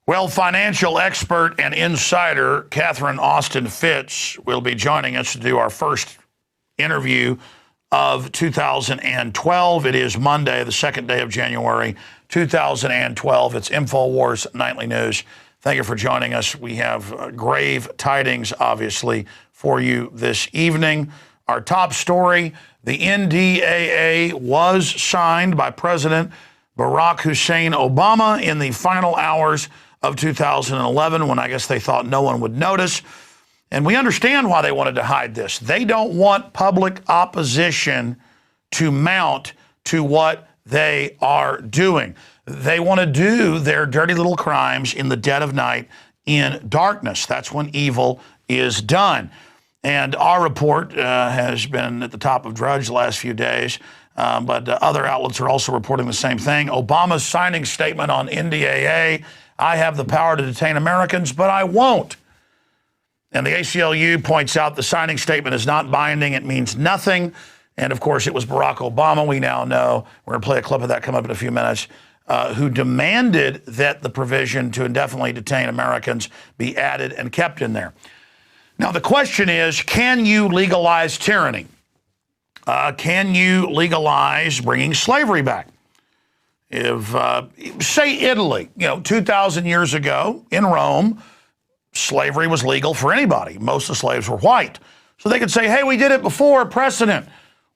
Well, financial expert and insider Catherine Austin Fitts will be joining us to do our first interview of 2012. It is Monday, the second day of January, 2012. It's InfoWars Nightly News. Thank you for joining us. We have grave tidings, obviously, for you this evening. Our top story, the NDAA was signed by President Barack Hussein Obama in the final hours of 2011, when I guess they thought no one would notice. And we understand why they wanted to hide this. They don't want public opposition to mount to what they are doing. They want to do their dirty little crimes in the dead of night in darkness. That's when evil is done. And our report has been at the top of Drudge the last few days, but other outlets are also reporting the same thing. Obama's signing statement on NDAA: I have the power to detain Americans, but I won't. And the ACLU points out the signing statement is not binding. It means nothing. And of course, it was Barack Obama, we now know, we're going to play a clip of that coming up in a few minutes, who demanded that the provision to indefinitely detain Americans be added and kept in there. Now, the question is, can you legalize tyranny? Can you legalize bringing slavery back? If, say, Italy, 2,000 years ago in Rome, slavery was legal for anybody. Most of the slaves were white. So they could say, hey, we did it before, precedent.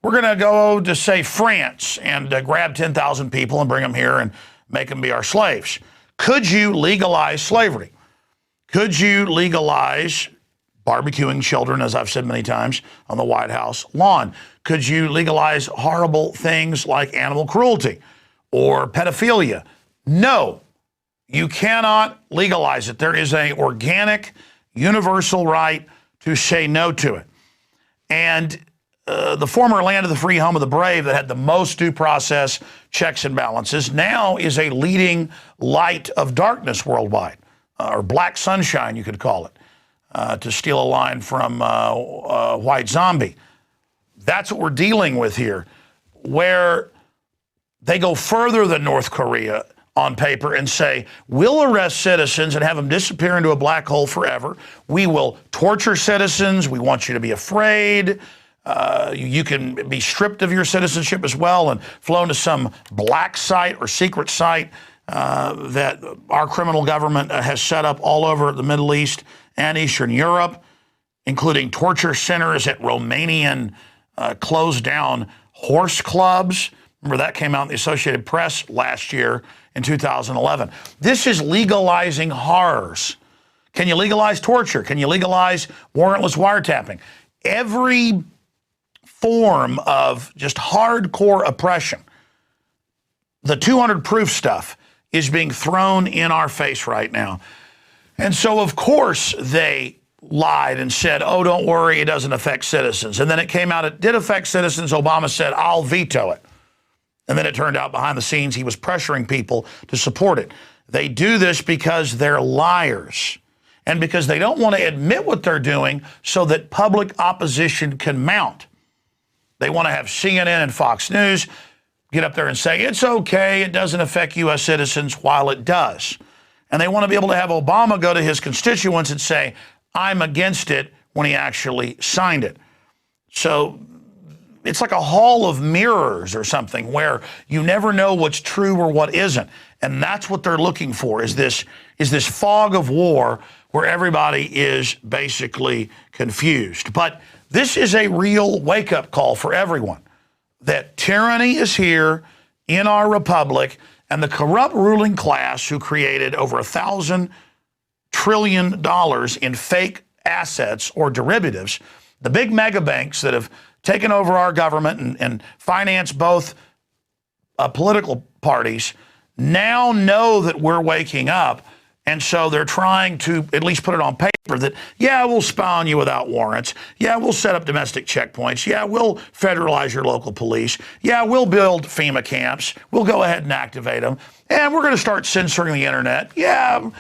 We're going to go to, say, France and grab 10,000 people and bring them here and make them be our slaves. Could you legalize slavery? Could you legalize barbecuing children, as I've said many times, on the White House lawn? Could you legalize horrible things like animal cruelty or pedophilia? No, you cannot legalize it. There is an organic, universal right to say no to it. And the former land of the free, home of the brave that had the most due process, checks and balances, now is a leading light of darkness worldwide, or black sunshine, you could call it, to steal a line from White Zombie. That's what we're dealing with here, where they go further than North Korea on paper and say, we'll arrest citizens and have them disappear into a black hole forever. We will torture citizens. We want you to be afraid. You can be stripped of your citizenship as well and flown to some black site or secret site that our criminal government has set up all over the Middle East and Eastern Europe, including torture centers at Romanian closed down horse clubs. Remember, that came out in the Associated Press last year in 2011. This is legalizing horrors. Can you legalize torture? Can you legalize warrantless wiretapping? Every form of just hardcore oppression, the 200 proof stuff, is being thrown in our face right now. And so, of course, they lied and said, oh, don't worry, it doesn't affect citizens. And then it came out, it did affect citizens. Obama said, I'll veto it. And then it turned out behind the scenes he was pressuring people to support it. They do this because they're liars and because they don't want to admit what they're doing so that public opposition can mount. They want to have CNN and Fox News get up there and say, it's okay, it doesn't affect U.S. citizens, while it does. And they want to be able to have Obama go to his constituents and say, I'm against it, when he actually signed it. So it's like a hall of mirrors or something where you never know what's true or what isn't. And that's what they're looking for, is this fog of war where everybody is basically confused. But this is a real wake-up call for everyone, that tyranny is here in our republic, and the corrupt ruling class who created over $1,000 trillion in fake assets or derivatives, the big mega banks that have taken over our government and financed both political parties, now know that we're waking up. And so they're trying to at least put it on paper that, yeah, we'll spy on you without warrants. Yeah, we'll set up domestic checkpoints. Yeah, we'll federalize your local police. Yeah, we'll build FEMA camps. We'll go ahead and activate them. And we're going to start censoring the internet. Yeah,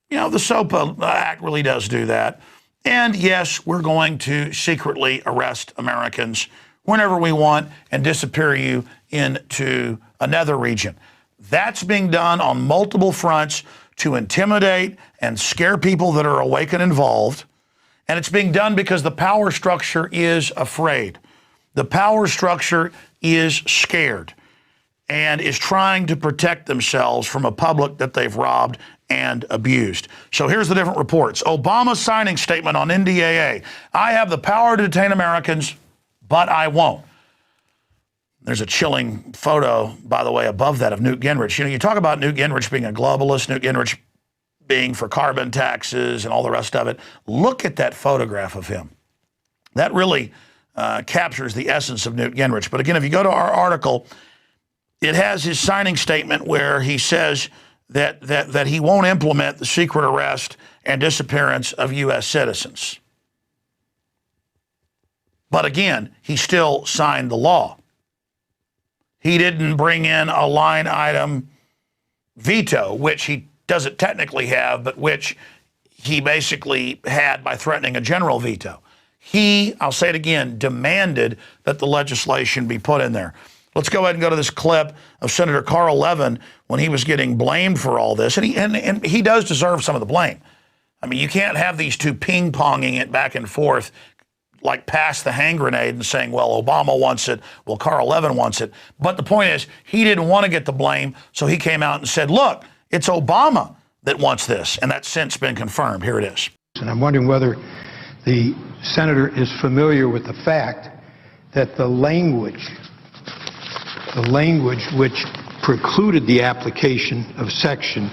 the SOPA Act really does do that. And yes, we're going to secretly arrest Americans whenever we want and disappear you into another region. That's being done on multiple fronts to intimidate and scare people that are awake and involved. And it's being done because the power structure is afraid. The power structure is scared and is trying to protect themselves from a public that they've robbed and abused. So here's the different reports. Obama signing statement on NDAA. I have the power to detain Americans, but I won't. There's a chilling photo, by the way, above that of Newt Gingrich. You know, you talk about Newt Gingrich being a globalist, Newt Gingrich being for carbon taxes and all the rest of it. Look at that photograph of him. That really captures the essence of Newt Gingrich. But again, if you go to our article, it has his signing statement where he says that he won't implement the secret arrest and disappearance of U.S. citizens. But again, he still signed the law. He didn't bring in a line item veto, which he doesn't technically have, but which he basically had by threatening a general veto. He, I'll say it again, demanded that the legislation be put in there. Let's go ahead and go to this clip of Senator Carl Levin when he was getting blamed for all this. And he does deserve some of the blame. I mean, you can't have these two ping-ponging it back and forth, like pass the hand grenade and saying, well, Obama wants it, well, Carl Levin wants it. But the point is, he didn't want to get the blame, so he came out and said, look, it's Obama that wants this, and that's since been confirmed. Here it is. And I'm wondering whether the senator is familiar with the fact that the language which precluded the application of Section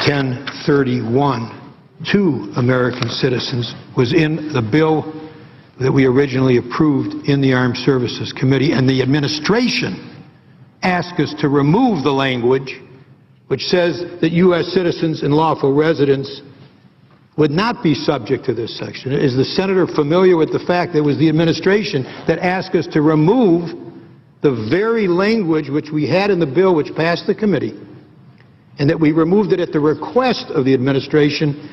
1031 to American citizens was in the bill that we originally approved in the Armed Services Committee, and the administration asked us to remove the language which says that U.S. citizens and lawful residents would not be subject to this section. Is the senator familiar with the fact that it was the administration that asked us to remove the very language which we had in the bill which passed the committee, and that we removed it at the request of the administration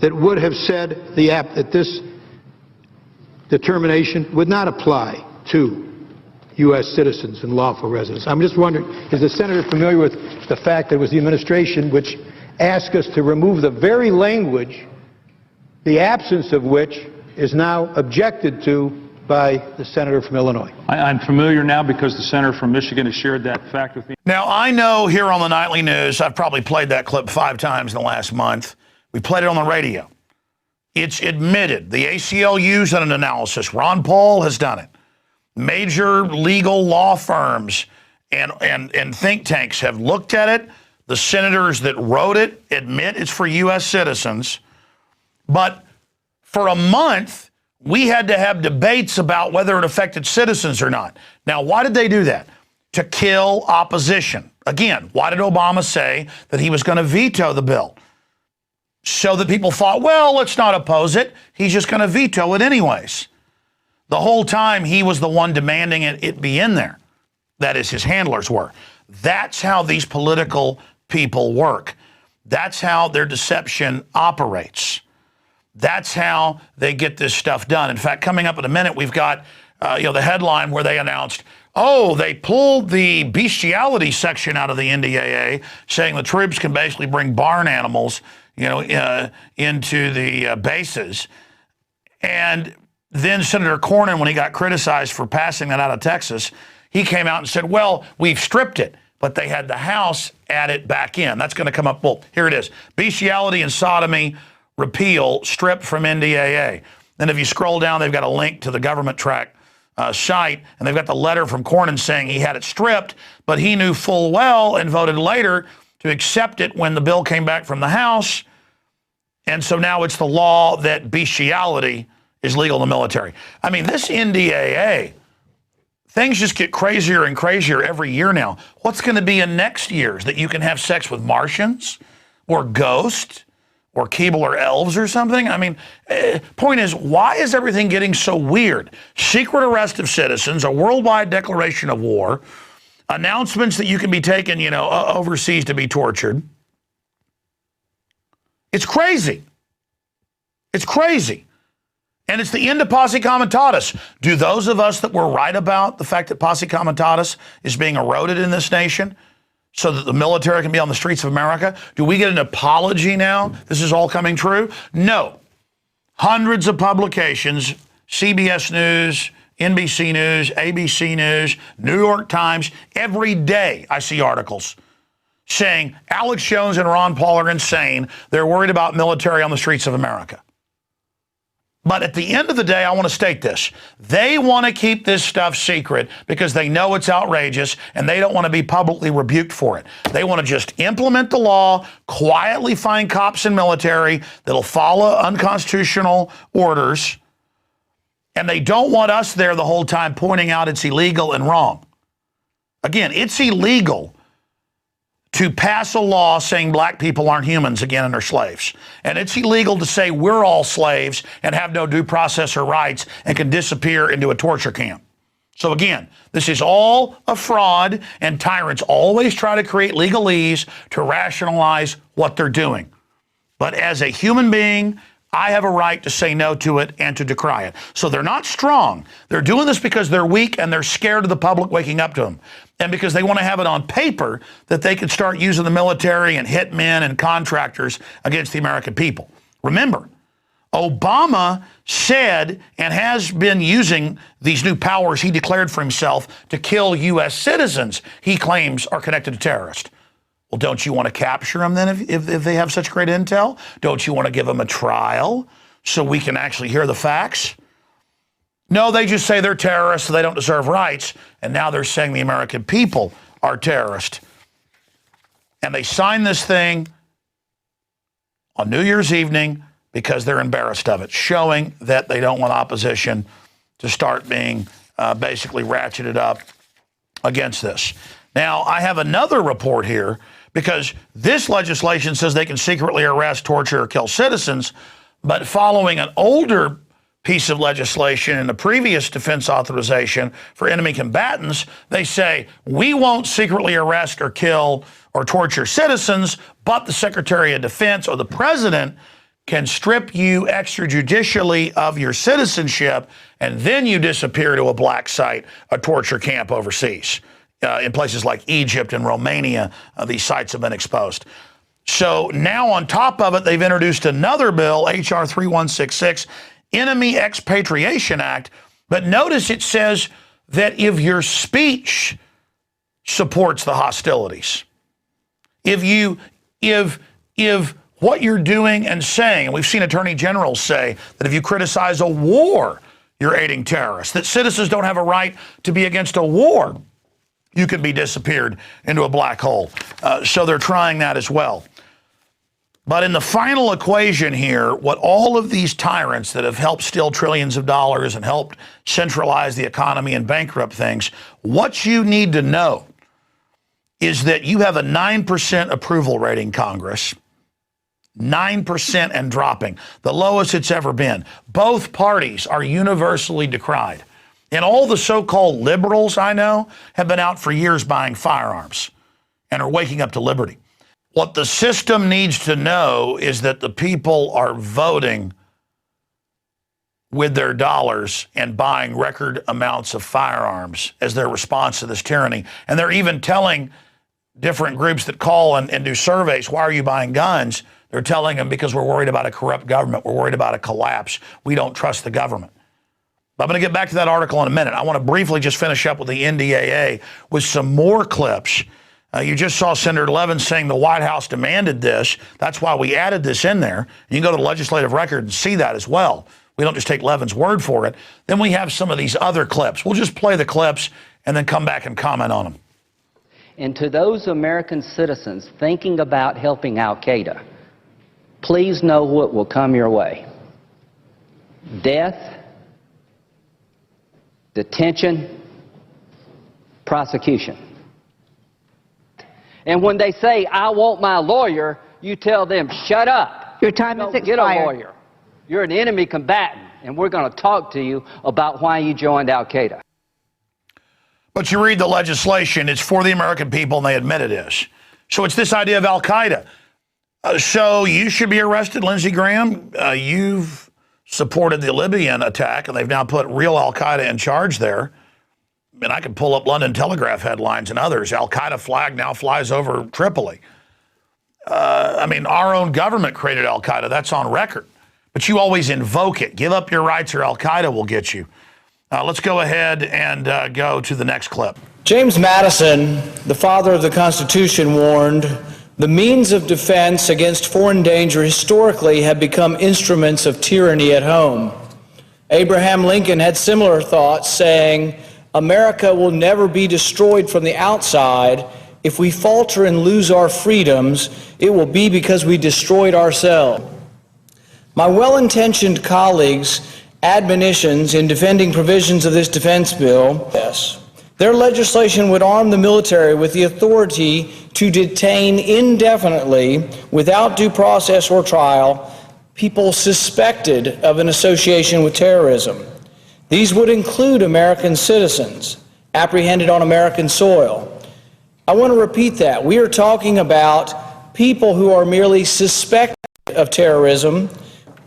that would have said that this determination would not apply to U.S. citizens and lawful residents? I'm just wondering, is the senator familiar with the fact that it was the administration which asked us to remove the very language, the absence of which is now objected to by the senator from Illinois? I'm familiar now because the senator from Michigan has shared that fact with me. Now, I know here on the Nightly News, I've probably played that clip 5 times in the last month. We played it on the radio. It's admitted. The ACLU's done an analysis. Ron Paul has done it. Major legal law firms and think tanks have looked at it. The senators that wrote it admit it's for U.S. citizens. But for a month, we had to have debates about whether it affected citizens or not. Now, why did they do that? To kill opposition. Again, why did Obama say that he was going to veto the bill? So that people thought, well, let's not oppose it. He's just going to veto it anyways. The whole time he was the one demanding it be in there. That is, his handlers were. That's how these political people work. That's how their deception operates. That's how they get this stuff done. In fact, coming up in a minute, we've got the headline where they announced, oh, they pulled the bestiality section out of the NDAA, saying the troops can basically bring barn animals, into the bases. And then Senator Cornyn, when he got criticized for passing that out of Texas, he came out and said, well, we've stripped it, but they had the House add it back in. That's going to come up. Well, here it is. Bestiality and sodomy repeal stripped from NDAA. Then if you scroll down, they've got a link to the government track site, and they've got the letter from Cornyn saying he had it stripped, but he knew full well and voted later to accept it when the bill came back from the House. And so now it's the law that bestiality is legal in the military. I mean, this NDAA, things just get crazier and crazier every year now. What's going to be in next year's? That you can have sex with Martians or ghosts or Keebler elves or something? I mean, point is, why is everything getting so weird? Secret arrest of citizens, a worldwide declaration of war, announcements that you can be taken, overseas to be tortured. It's crazy. It's crazy. And it's the end of Posse Comitatus. Do those of us that were right about the fact that Posse Comitatus is being eroded in this nation so that the military can be on the streets of America? Do we get an apology now? This is all coming true? No. Hundreds of publications, CBS News, NBC News, ABC News, New York Times, every day I see articles saying Alex Jones and Ron Paul are insane. They're worried about military on the streets of America. But at the end of the day, I want to state this. They want to keep this stuff secret because they know it's outrageous and they don't want to be publicly rebuked for it. They want to just implement the law, quietly find cops and military that'll follow unconstitutional orders, and they don't want us there the whole time pointing out it's illegal and wrong. Again, it's illegal to pass a law saying black people aren't humans again and are slaves. And it's illegal to say we're all slaves and have no due process or rights and can disappear into a torture camp. So again, this is all a fraud, and tyrants always try to create legalese to rationalize what they're doing. But as a human being, I have a right to say no to it and to decry it. So they're not strong. They're doing this because they're weak and they're scared of the public waking up to them. And because they want to have it on paper that they can start using the military and hitmen and contractors against the American people. Remember, Obama said and has been using these new powers he declared for himself to kill U.S. citizens he claims are connected to terrorists. Well, don't you want to capture them then if they have such great intel? Don't you want to give them a trial so we can actually hear the facts? No, they just say they're terrorists, so they don't deserve rights, and now they're saying the American people are terrorists. And they signed this thing on New Year's evening because they're embarrassed of it, showing that they don't want opposition to start being basically ratcheted up against this. Now, I have another report here because this legislation says they can secretly arrest, torture, or kill citizens, but following an older piece of legislation in the previous defense authorization for enemy combatants, they say, we won't secretly arrest or kill or torture citizens, but the Secretary of Defense or the President can strip you extrajudicially of your citizenship, and then you disappear to a black site, a torture camp overseas. In places like Egypt and Romania, these sites have been exposed. So now on top of it, they've introduced another bill, H.R. 3166, Enemy Expatriation Act. But notice it says that if your speech supports the hostilities, if what you're doing and saying, and we've seen attorney generals say that if you criticize a war, you're aiding terrorists, that citizens don't have a right to be against a war, you could be disappeared into a black hole. So they're trying that as well. But in the final equation here, what all of these tyrants that have helped steal trillions of dollars and helped centralize the economy and bankrupt things, what you need to know is that you have a 9% approval rating, Congress. 9% and dropping, the lowest it's ever been. Both parties are universally decried. And all the so-called liberals I know have been out for years buying firearms and are waking up to liberty. What the system needs to know is that the people are voting with their dollars and buying record amounts of firearms as their response to this tyranny. And they're even telling different groups that call and do surveys, why are you buying guns? They're telling them because we're worried about a corrupt government. We're worried about a collapse. We don't trust the government. But I'm going to get back to that article in a minute. I want to briefly just finish up with the NDAA with some more clips. You just saw Senator Levin saying the White House demanded this. That's why we added this in there. You can go to the legislative record and see that as well. We don't just take Levin's word for it. Then we have some of these other clips. We'll just play the clips and then come back and comment on them. And to those American citizens thinking about helping al-Qaeda, please know what will come your way. Death, detention, prosecution. And when they say, I want my lawyer, you tell them, shut up. Your time is Don't get a expired. lawyer. You're an enemy combatant, and we're going to talk to you about why you joined al-Qaeda. But you read the legislation, it's for the American people, and they admit it is. So it's this idea of al-Qaeda. So you should be arrested, Lindsey Graham. You've supported the Libyan attack, and they've now put real al-Qaeda in charge there. And I could pull up London Telegraph headlines and others. Al-Qaeda flag now flies over Tripoli. I mean, our own government created Al-Qaeda. That's on record. But you always invoke it. Give up your rights or Al-Qaeda will get you. Let's go ahead and go to the next clip. James Madison, the father of the Constitution, warned, "The means of defense against foreign danger historically have become instruments of tyranny at home." Abraham Lincoln had similar thoughts, saying, "America will never be destroyed from the outside. If we falter and lose our freedoms, it will be because we destroyed ourselves." My well-intentioned colleagues' admonitions in defending provisions of this defense bill, yes, their legislation would arm the military with the authority to detain indefinitely, without due process or trial, people suspected of an association with terrorism. These would include American citizens apprehended on American soil. I want to repeat that. We are talking about people who are merely suspected of terrorism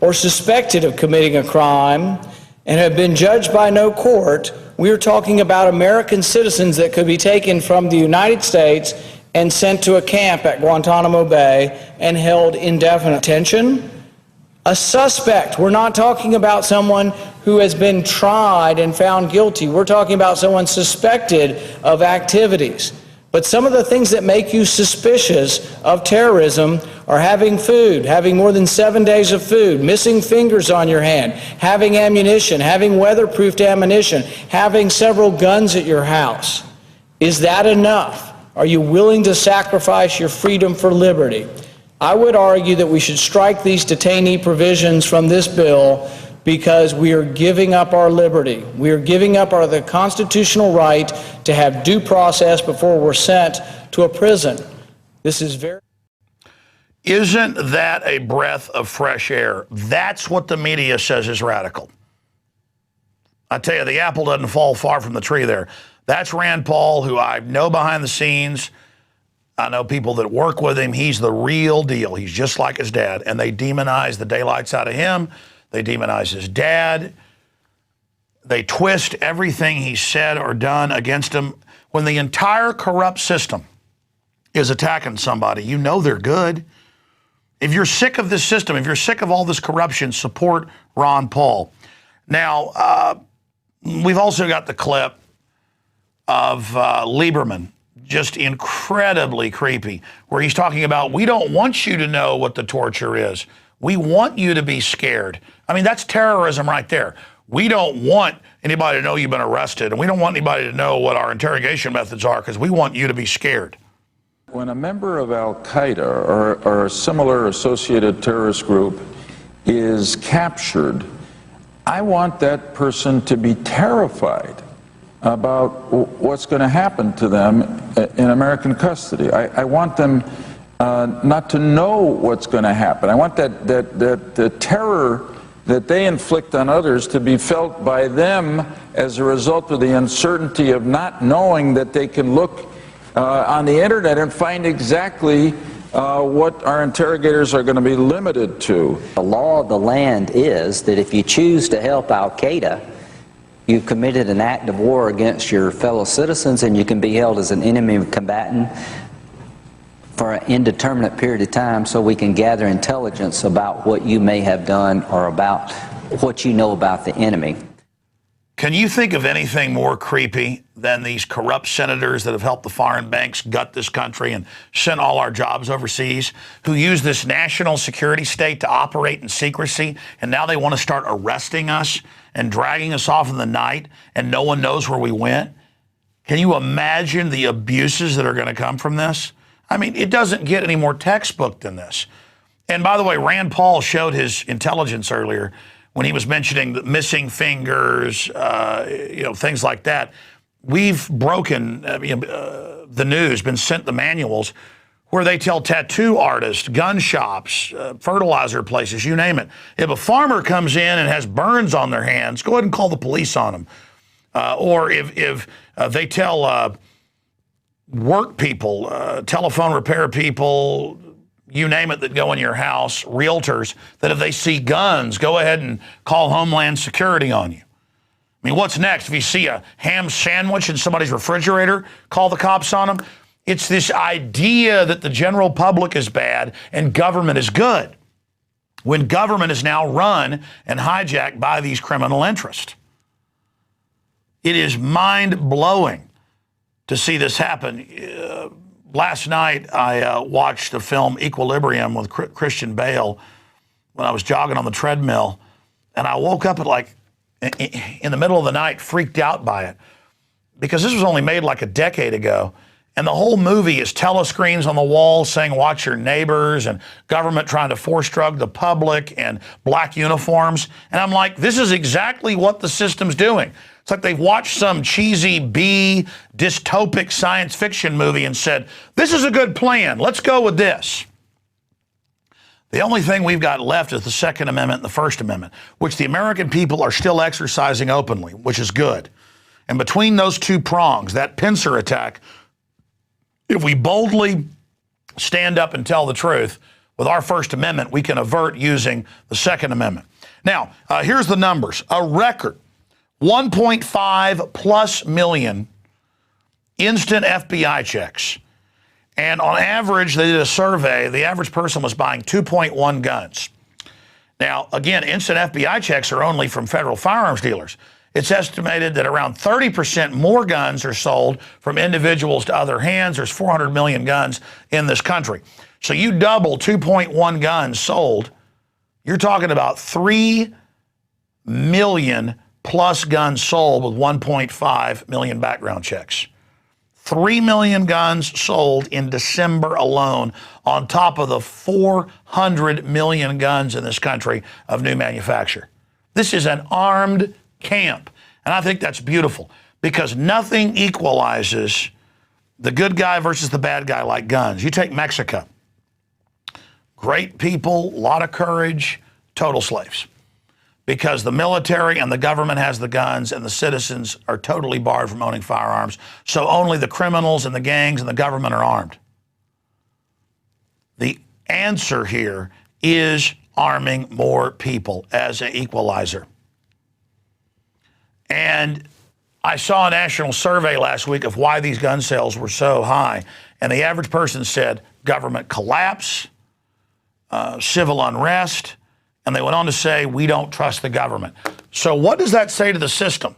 or suspected of committing a crime and have been judged by no court. We are talking about American citizens that could be taken from the United States and sent to a camp at Guantanamo Bay and held indefinite detention. A suspect. We're not talking about someone who has been tried and found guilty. We're talking about someone suspected of activities. But some of the things that make you suspicious of terrorism are having food, having more than 7 days of food, missing fingers on your hand, having ammunition, having weatherproofed ammunition, having several guns at your house. Is that enough? Are you willing to sacrifice your freedom for liberty? I would argue that we should strike these detainee provisions from this bill because we are giving up our liberty. We are giving up the constitutional right to have due process before we're sent to a prison. This is very... Isn't that a breath of fresh air? That's what the media says is radical. I tell you, the apple doesn't fall far from the tree there. That's Rand Paul, who I know behind the scenes. I know people that work with him. He's the real deal. He's just like his dad. And they demonize the daylights out of him. They demonize his dad. They twist everything he said or done against him. When the entire corrupt system is attacking somebody, you know they're good. If you're sick of this system, if you're sick of all this corruption, support Ron Paul. Now, we've also got the clip of Lieberman, just incredibly creepy, where he's talking about, we don't want you to know what the torture is. We want you to be scared. I mean, that's terrorism right there. We don't want anybody to know you've been arrested, and we don't want anybody to know what our interrogation methods are because we want you to be scared. When a member of Al-Qaeda or a similar associated terrorist group is captured, I want that person to be terrified about what's going to happen to them in American custody. I want them not to know what's going to happen. I want the terror that they inflict on others to be felt by them as a result of the uncertainty of not knowing that they can look on the internet and find exactly what our interrogators are going to be limited to. The law of the land is that if you choose to help Al-Qaeda, you've committed an act of war against your fellow citizens, and you can be held as an enemy combatant for an indeterminate period of time so we can gather intelligence about what you may have done or about what you know about the enemy. Can you think of anything more creepy than these corrupt senators that have helped the foreign banks gut this country and sent all our jobs overseas, who use this national security state to operate in secrecy, and now they want to start arresting us and dragging us off in the night, and no one knows where we went? Can you imagine the abuses that are going to come from this? I mean, it doesn't get any more textbook than this. And by the way, Rand Paul showed his intelligence earlier when he was mentioning the missing fingers, things like that. We've broken the news, been sent the manuals where they tell tattoo artists, gun shops, fertilizer places, you name it. If a farmer comes in and has burns on their hands, go ahead and call the police on them. Or if they tell work people, telephone repair people, you name it, that go in your house, realtors, that if they see guns, go ahead and call Homeland Security on you. I mean, what's next? If you see a ham sandwich in somebody's refrigerator, call the cops on them. It's this idea that the general public is bad and government is good, when government is now run and hijacked by these criminal interests. It is mind-blowing to see this happen. Last night, I watched the film Equilibrium with Christian Bale when I was jogging on the treadmill, and I woke up at in the middle of the night, freaked out by it, because this was only made like a decade ago, and the whole movie is telescreens on the wall saying watch your neighbors, and government trying to force drug the public, and black uniforms. And I'm like, this is exactly what the system's doing. It's like they've watched some cheesy B dystopic science fiction movie and said, this is a good plan, let's go with this. The only thing we've got left is the Second Amendment and the First Amendment, which the American people are still exercising openly, which is good. And between those two prongs, that pincer attack, if we boldly stand up and tell the truth with our First Amendment, we can avert using the Second Amendment. Now, here's the numbers. A record 1.5 plus million instant FBI checks. And on average, they did a survey, the average person was buying 2.1 guns. Now, again, instant FBI checks are only from federal firearms dealers. It's estimated that around 30% more guns are sold from individuals to other hands. There's 400 million guns in this country. So you double 2.1 guns sold, you're talking about 3 million plus guns sold with 1.5 million background checks. 3 million guns sold in December alone, on top of the 400 million guns in this country of new manufacture. This is an armed camp, and I think that's beautiful, because nothing equalizes the good guy versus the bad guy like guns. You take Mexico. Great people, a lot of courage, total slaves. Because the military and the government has the guns and the citizens are totally barred from owning firearms. So only the criminals and the gangs and the government are armed. The answer here is arming more people as an equalizer. And I saw a national survey last week of why these gun sales were so high. And the average person said government collapse, civil unrest, and they went on to say, we don't trust the government. So what does that say to the system?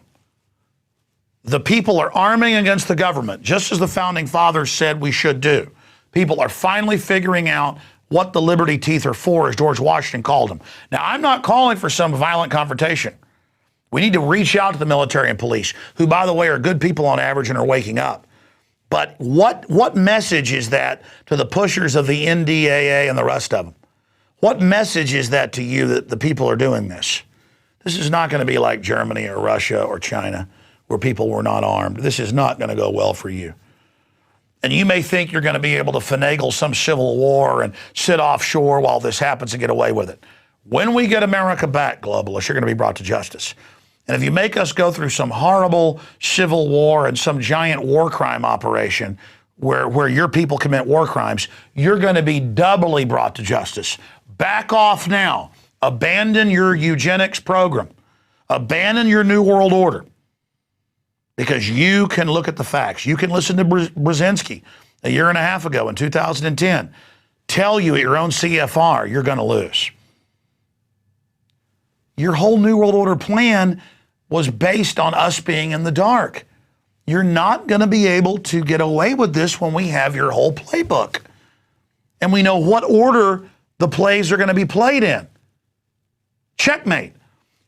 The people are arming against the government, just as the founding fathers said we should do. People are finally figuring out what the liberty teeth are for, as George Washington called them. Now, I'm not calling for some violent confrontation. We need to reach out to the military and police, who, by the way, are good people on average and are waking up. But what message is that to the pushers of the NDAA and the rest of them? What message is that to you that the people are doing this? This is not going to be like Germany or Russia or China, where people were not armed. This is not going to go well for you. And you may think you're going to be able to finagle some civil war and sit offshore while this happens and get away with it. When we get America back, globalists, you're going to be brought to justice. And if you make us go through some horrible civil war and some giant war crime operation where your people commit war crimes, you're going to be doubly brought to justice. Back off now. Abandon your eugenics program. Abandon your New World Order. Because you can look at the facts. You can listen to Brzezinski a year and a half ago in 2010 tell you at your own CFR you're going to lose. Your whole New World Order plan was based on us being in the dark. You're not going to be able to get away with this when we have your whole playbook. And we know what order the plays are going to be played in. Checkmate.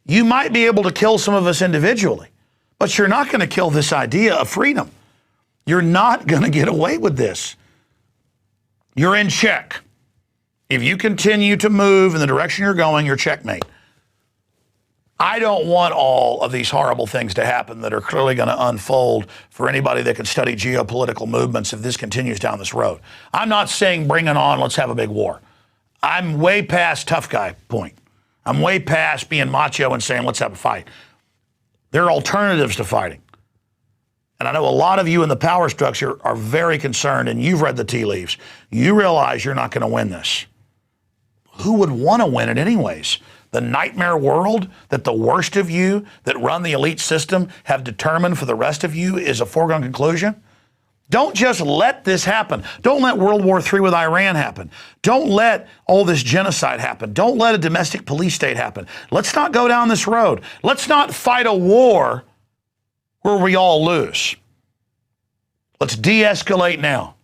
You might be able to kill some of us individually, but you're not going to kill this idea of freedom. You're not going to get away with this. You're in check. If you continue to move in the direction you're going, you're checkmate. I don't want all of these horrible things to happen that are clearly going to unfold for anybody that can study geopolitical movements if this continues down this road. I'm not saying bring it on, let's have a big war. I'm way past tough guy point. I'm way past being macho and saying let's have a fight. There are alternatives to fighting. And I know a lot of you in the power structure are very concerned, and you've read the tea leaves. You realize you're not going to win this. Who would want to win it anyways? the nightmare world that the worst of you that run the elite system have determined for the rest of you is a foregone conclusion? Don't just let this happen. Don't let World War III with Iran happen. Don't let all this genocide happen. Don't let a domestic police state happen. Let's not go down this road. Let's not fight a war where we all lose. Let's de-escalate now.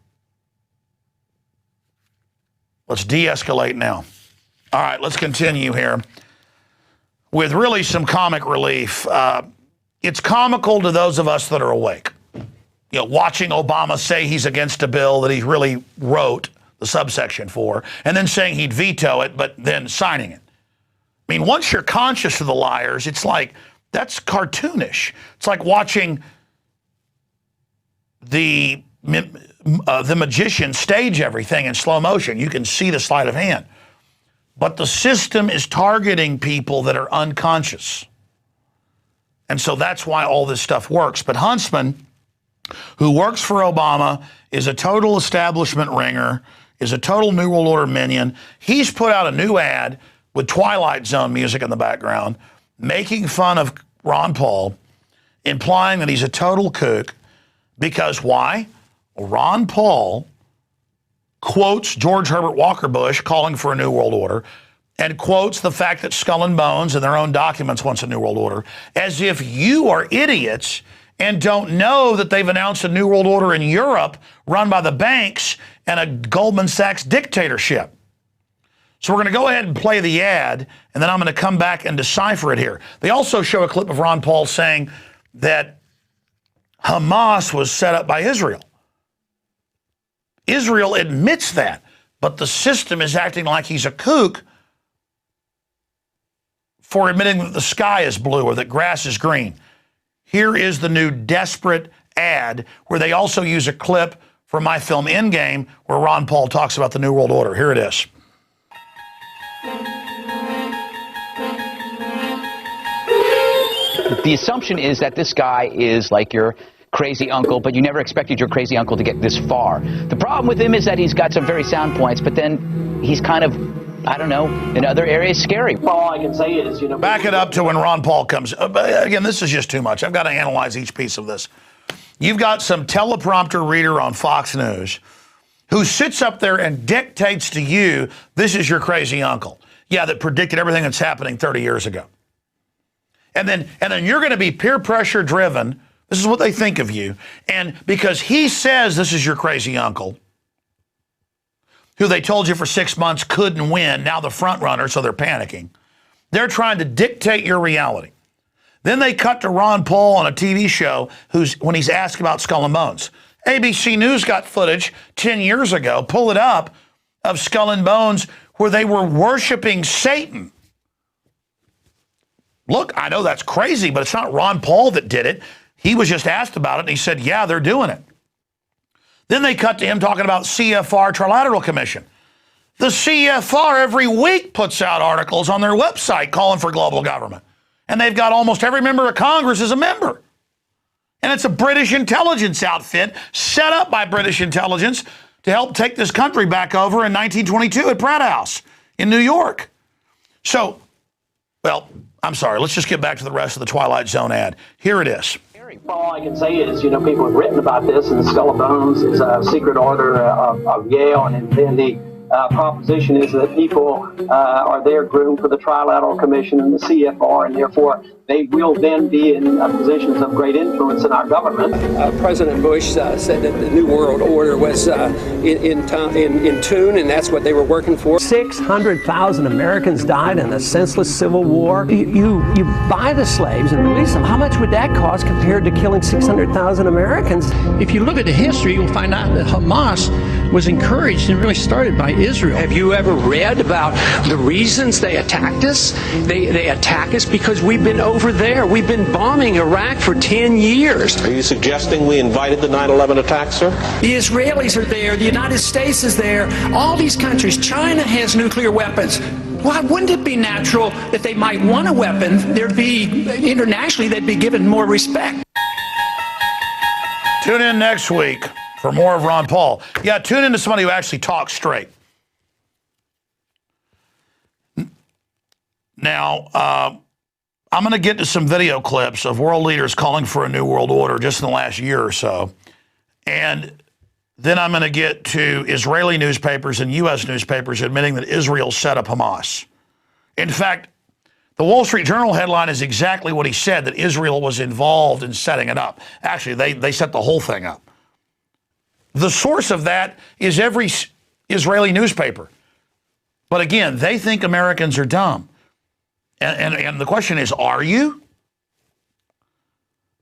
Let's de-escalate now. All right, let's continue here with really some comic relief. It's comical to those of us that are awake. You know, watching Obama say he's against a bill that he really wrote the subsection for, and then saying he'd veto it, but then signing it. I mean, once you're conscious of the liars, it's like, that's cartoonish. It's like watching the magician stage everything in slow motion. You can see the sleight of hand. But the system is targeting people that are unconscious. And so that's why all this stuff works. But Huntsman, who works for Obama, is a total establishment ringer, is a total New World Order minion. He's put out a new ad with Twilight Zone music in the background, making fun of Ron Paul, implying that he's a total kook. Because why? Ron Paul quotes George Herbert Walker Bush calling for a New World Order and quotes the fact that Skull and Bones in their own documents wants a New World Order, as if you are idiots and don't know that they've announced a New World Order in Europe run by the banks and a Goldman Sachs dictatorship. So we're going to go ahead and play the ad, and then I'm going to come back and decipher it here. They also show a clip of Ron Paul saying that Hamas was set up by Israel. Israel admits that, but the system is acting like he's a kook for admitting that the sky is blue or that grass is green. Here is the new desperate ad where they also use a clip from my film Endgame where Ron Paul talks about the New World Order. Here it is. The assumption is that this guy is like your crazy uncle, but you never expected your crazy uncle to get this far. The problem with him is that he's got some very sound points, but then he's kind of, I don't know, in other areas scary. All I can say is, back it up to when Ron Paul comes. Again, this is just too much. I've got to analyze each piece of this. You've got some teleprompter reader on Fox News who sits up there and dictates to you, this is your crazy uncle. Yeah, that predicted everything that's happening 30 years ago. And then you're going to be peer pressure driven. This is what they think of you. And because he says this is your crazy uncle, who they told you for 6 months couldn't win, now the front runner, so they're panicking. They're trying to dictate your reality. Then they cut to Ron Paul on a TV show when he's asked about Skull and Bones. ABC News got footage 10 years ago, pull it up, of Skull and Bones where they were worshiping Satan. Look, I know that's crazy, but it's not Ron Paul that did it. He was just asked about it, and he said, yeah, they're doing it. Then they cut to him talking about CFR Trilateral Commission. The CFR every week puts out articles on their website calling for global government. And they've got almost every member of Congress as a member. And it's a British intelligence outfit set up by British intelligence to help take this country back over in 1922 at Pratt House in New York. So, well, I'm sorry. Let's just get back to the rest of the Twilight Zone ad. Here it is. All I can say is, people have written about this, and Skull and Bones is a secret order of Yale, and then the proposition is that people are there groomed for the Trilateral Commission and the CFR, and therefore they will then be in positions of great influence in our government. President Bush said that the New World Order was in tune, and that's what they were working for. 600,000 Americans died in a senseless civil war. You buy the slaves and release them. How much would that cost compared to killing 600,000 Americans? If you look at the history, you'll find out that Hamas was encouraged and really started by Israel. Have you ever read about the reasons they attacked us? They attack us because we've been over there. We've been bombing Iraq for 10 years. Are you suggesting we invited the 9/11 attacks, sir? The Israelis are there. The United States is there. All these countries. China has nuclear weapons. Why wouldn't it be natural that they might want a weapon? Internationally, they'd be given more respect. Tune in next week for more of Ron Paul. Yeah, tune in to somebody who actually talks straight. Now, I'm going to get to some video clips of world leaders calling for a new world order just in the last year or so. And then I'm going to get to Israeli newspapers and U.S. newspapers admitting that Israel set up Hamas. In fact, the Wall Street Journal headline is exactly what he said, that Israel was involved in setting it up. Actually, they set the whole thing up. The source of that is every Israeli newspaper. But again, they think Americans are dumb. And the question is, are you?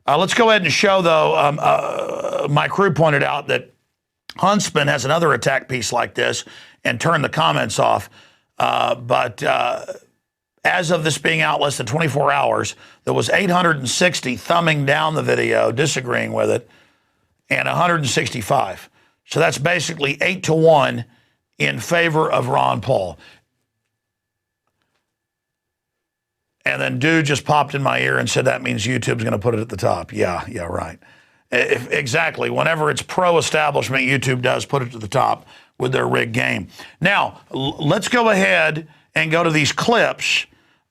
Let's go ahead and show, though, my crew pointed out that Huntsman has another attack piece like this and turned the comments off. But as of this being out less than 24 hours, there was 860 thumbing down the video, disagreeing with it, and 165. So that's basically 8-1 in favor of Ron Paul. And then dude just popped in my ear and said that means YouTube's going to put it at the top. Yeah, right. Exactly. Whenever it's pro-establishment, YouTube does put it to the top with their rigged game. Now, let's go ahead and go to these clips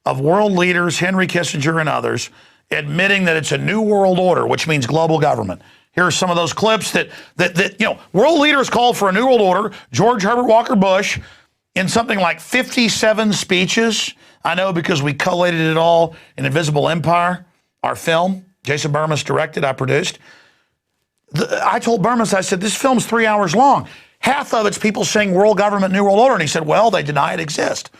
of world leaders, Henry Kissinger and others, admitting that it's a new world order, which means global government. Here are some of those clips that world leaders called for a new world order. George Herbert Walker Bush, in something like 57 speeches. I know because we collated it all in Invisible Empire, our film. Jason Bermas directed, I produced. I told Bermas, I said, this film's 3 hours long. Half of it's people saying world government, new world order. And he said, well, they deny it exists.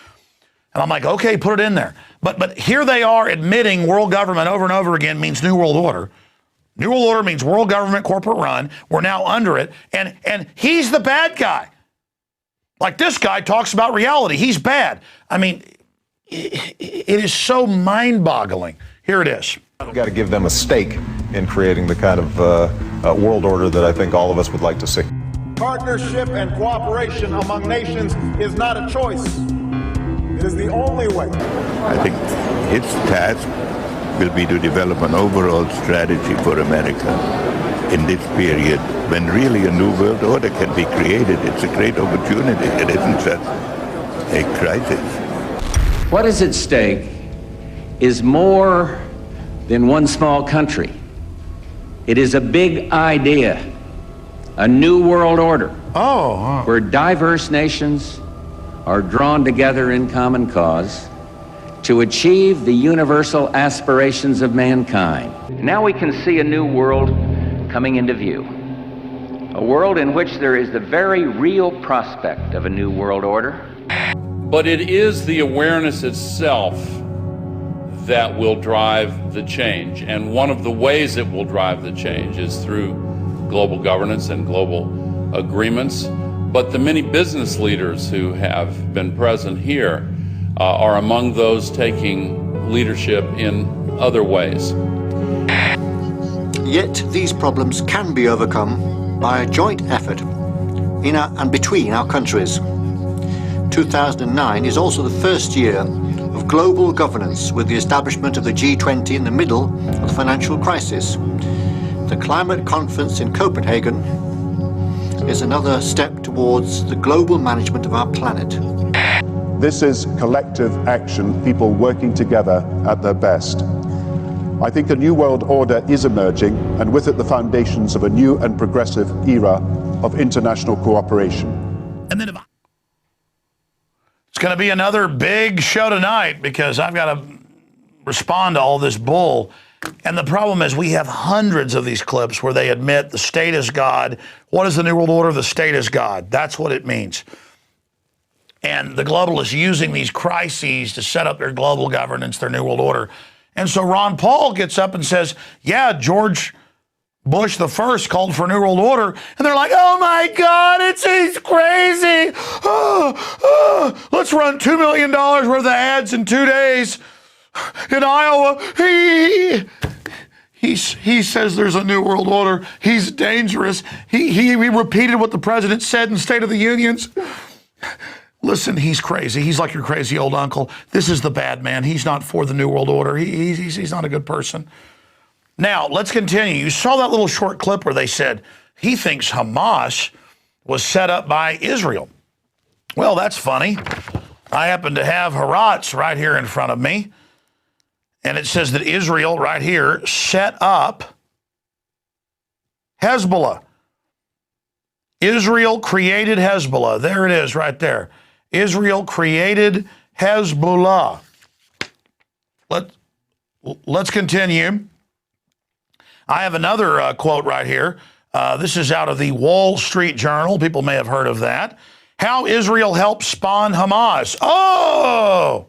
And I'm like, okay, put it in there. But here they are admitting world government over and over again means new world order. New world order means world government, corporate run. We're now under it. And he's the bad guy. Like this guy talks about reality. He's bad. I mean, it is so mind-boggling. Here it is. We've got to give them a stake in creating the kind of world order that I think all of us would like to see. Partnership and cooperation among nations is not a choice. It is the only way. I think its task will be to develop an overall strategy for America in this period when really a new world order can be created. It's a great opportunity. It isn't just a crisis. What is at stake is more than one small country. It is a big idea, a new world order, where diverse nations are drawn together in common cause to achieve the universal aspirations of mankind. Now we can see a new world coming into view, a world in which there is the very real prospect of a new world order. But it is the awareness itself that will drive the change. And one of the ways it will drive the change is through global governance and global agreements. But the many business leaders who have been present here are among those taking leadership in other ways. Yet these problems can be overcome by a joint effort in and between our countries. 2009 is also the first year of global governance with the establishment of the G20 in the middle of the financial crisis. The climate conference in Copenhagen is another step towards the global management of our planet. This is collective action, people working together at their best. I think a new world order is emerging, and with it the foundations of a new and progressive era of international cooperation. And then it's going to be another big show tonight because I've got to respond to all this bull. And the problem is we have hundreds of these clips where they admit the state is God. What is the New World Order? The state is God. That's what it means. And the globalists using these crises to set up their global governance, their New World Order. And so Ron Paul gets up and says, yeah, George Bush the first called for a New World Order. And they're like, oh my God, he's crazy. Let's run $2 million worth of ads in 2 days in Iowa. He says there's a New World Order. He's dangerous. He repeated what the president said in State of the Unions. Listen, he's crazy. He's like your crazy old uncle. This is the bad man. He's not for the New World Order. He's not a good person. Now, let's continue. You saw that little short clip where they said he thinks Hamas was set up by Israel. Well, that's funny I happen to have Haaretz right here in front of me, and it says that Israel right here set up Hezbollah. Israel created Hezbollah. There it is right there. Israel created Hezbollah. Let's continue. I have another quote right here. This is out of the Wall Street Journal. People may have heard of that. How Israel helped spawn Hamas. Oh!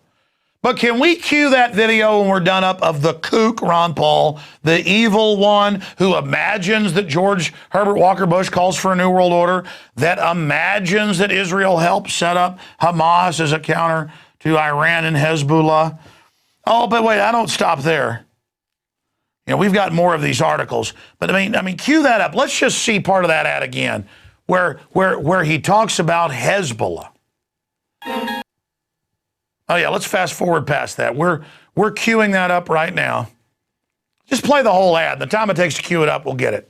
But can we cue that video when we're done up of the kook, Ron Paul, the evil one who imagines that George Herbert Walker Bush calls for a new world order, that imagines that Israel helped set up Hamas as a counter to Iran and Hezbollah? Oh, but wait, I don't stop there. You know, we've got more of these articles, but I mean, cue that up. Let's just see part of that ad again, where he talks about Hezbollah. Oh yeah, let's fast forward past that. We're queuing that up right now. Just play the whole ad. The time it takes to queue it up, we'll get it.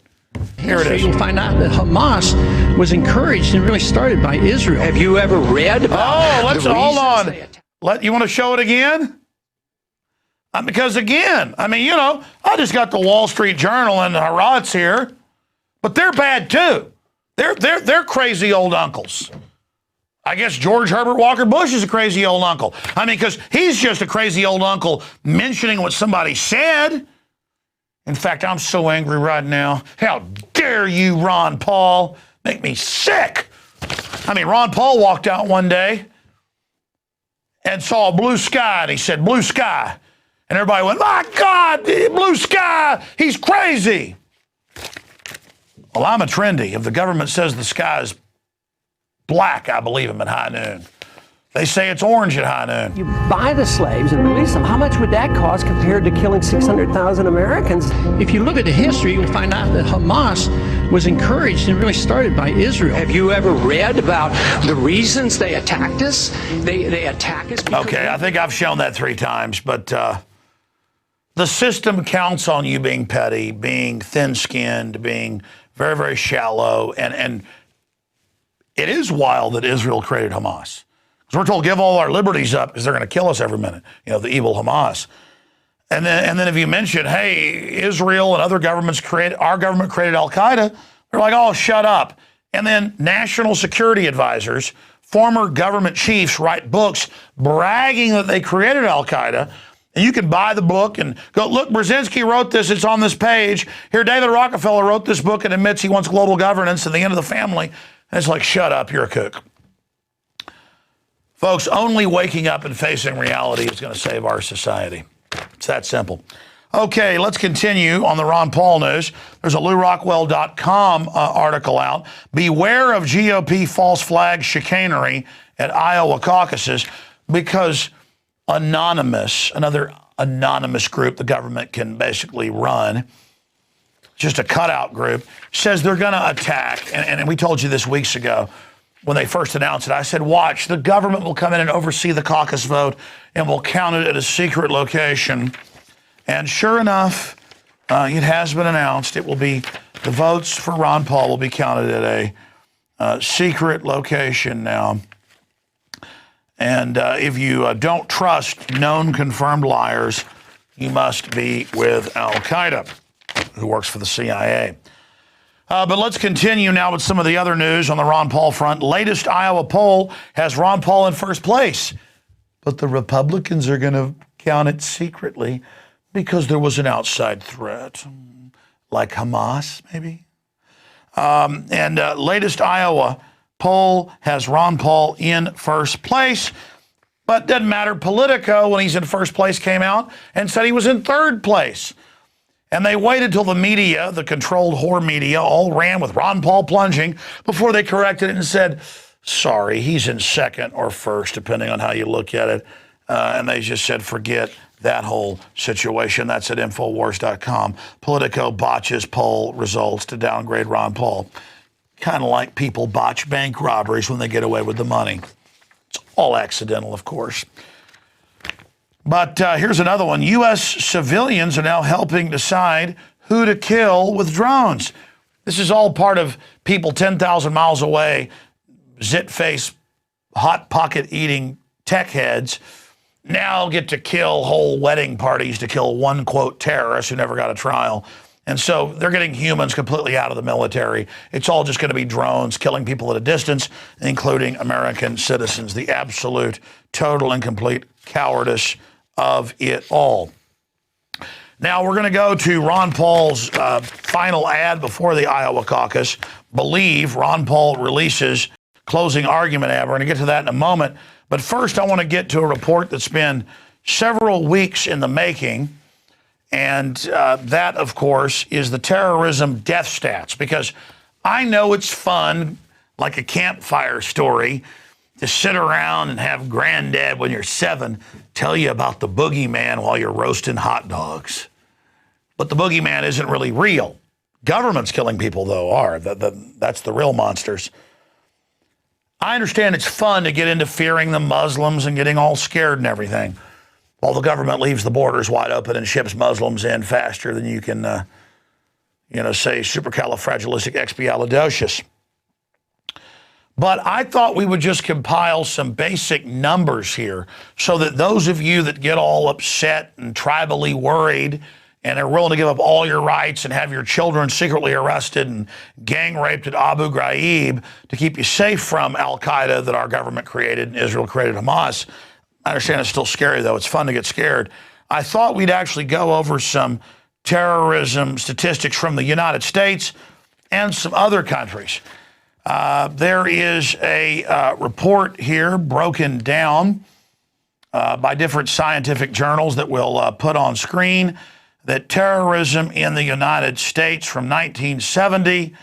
Here it is. You'll find out that Hamas was encouraged and really started by Israel. Have you ever read about hold on. You want to show it again? Because again, I mean, you know, I just got the Wall Street Journal and the Haaretz here, but they're bad too. They're crazy old uncles. I guess George Herbert Walker Bush is a crazy old uncle. I mean, because he's just a crazy old uncle mentioning what somebody said. In fact, I'm so angry right now. How dare you, Ron Paul? Make me sick. I mean, Ron Paul walked out one day and saw a blue sky, and he said, blue sky. And everybody went, my God, blue sky, he's crazy. Well, I'm a trendy. If the government says the sky is black, I believe him at high noon. They say it's orange at high noon. You buy the slaves and release them. How much would that cost compared to killing 600,000 Americans? If you look at the history, you'll find out that Hamas was encouraged and really started by Israel. Have you ever read about the reasons they attacked us? They attack us because... Okay, I think I've shown that 3 times, but the system counts on you being petty, being thin-skinned, being very, very shallow, and it is wild that Israel created Hamas. Because we're told, give all our liberties up because they're going to kill us every minute, you know, the evil Hamas. And then if you mention, hey, Israel and other governments our government created Al-Qaeda, they're like, oh, shut up. And then national security advisors, former government chiefs write books bragging that they created Al-Qaeda. And you can buy the book and go, look, Brzezinski wrote this, it's on this page. Here, David Rockefeller wrote this book and admits he wants global governance and the end of the family. And it's like, shut up, you're a kook. Folks, only waking up and facing reality is going to save our society. It's that simple. Okay, let's continue on the Ron Paul news. There's a LewRockwell.com article out. Beware of GOP false flag chicanery at Iowa caucuses because another anonymous group the government can basically run, just a cutout group, says they're going to attack. And we told you this weeks ago when they first announced it. I said, watch, the government will come in and oversee the caucus vote and will count it at a secret location. And sure enough, it has been announced. It will be, the votes for Ron Paul will be counted at a secret location now. And if you don't trust known confirmed liars, you must be with Al-Qaeda, who works for the CIA. But let's continue now with some of the other news on the Ron Paul front. Latest Iowa poll has Ron Paul in first place, but the Republicans are going to count it secretly because there was an outside threat, like Hamas, maybe. Latest Iowa poll has Ron Paul in first place, but doesn't matter. Politico, when he's in first place, came out and said he was in third place. And they waited till the media, the controlled whore media, all ran with Ron Paul plunging before they corrected it and said, sorry, he's in second or first, depending on how you look at it. And they just said, forget that whole situation. That's at Infowars.com. Politico botches poll results to downgrade Ron Paul. Kind of like people botch bank robberies when they get away with the money. It's all accidental, of course. But here's another one. U.S. civilians are now helping decide who to kill with drones. This is all part of people 10,000 miles away, zit-face, hot pocket eating tech heads now get to kill whole wedding parties to kill one, quote, terrorist who never got a trial. And so they're getting humans completely out of the military. It's all just going to be drones killing people at a distance, including American citizens. The absolute, total, and complete cowardice of it all. Now we're going to go to Ron Paul's final ad before the Iowa caucus. Believe Ron Paul releases closing argument ad. We're going to get to that in a moment. But first, I want to get to a report that's been several weeks in the making. And that, of course, is the terrorism death stats. Because I know it's fun, like a campfire story, to sit around and have granddad when you're 7 tell you about the boogeyman while you're roasting hot dogs. But the boogeyman isn't really real. Governments killing people, though, are. That's the real monsters. I understand it's fun to get into fearing the Muslims and getting all scared and everything, while the government leaves the borders wide open and ships Muslims in faster than you can, say supercalifragilisticexpialidocious. But I thought we would just compile some basic numbers here so that those of you that get all upset and tribally worried and are willing to give up all your rights and have your children secretly arrested and gang raped at Abu Ghraib to keep you safe from Al-Qaeda that our government created and Israel created Hamas. I understand it's still scary, though. It's fun to get scared. I thought we'd actually go over some terrorism statistics from the United States and some other countries. There is a report here broken down by different scientific journals that we'll put on screen that terrorism in the United States from 1970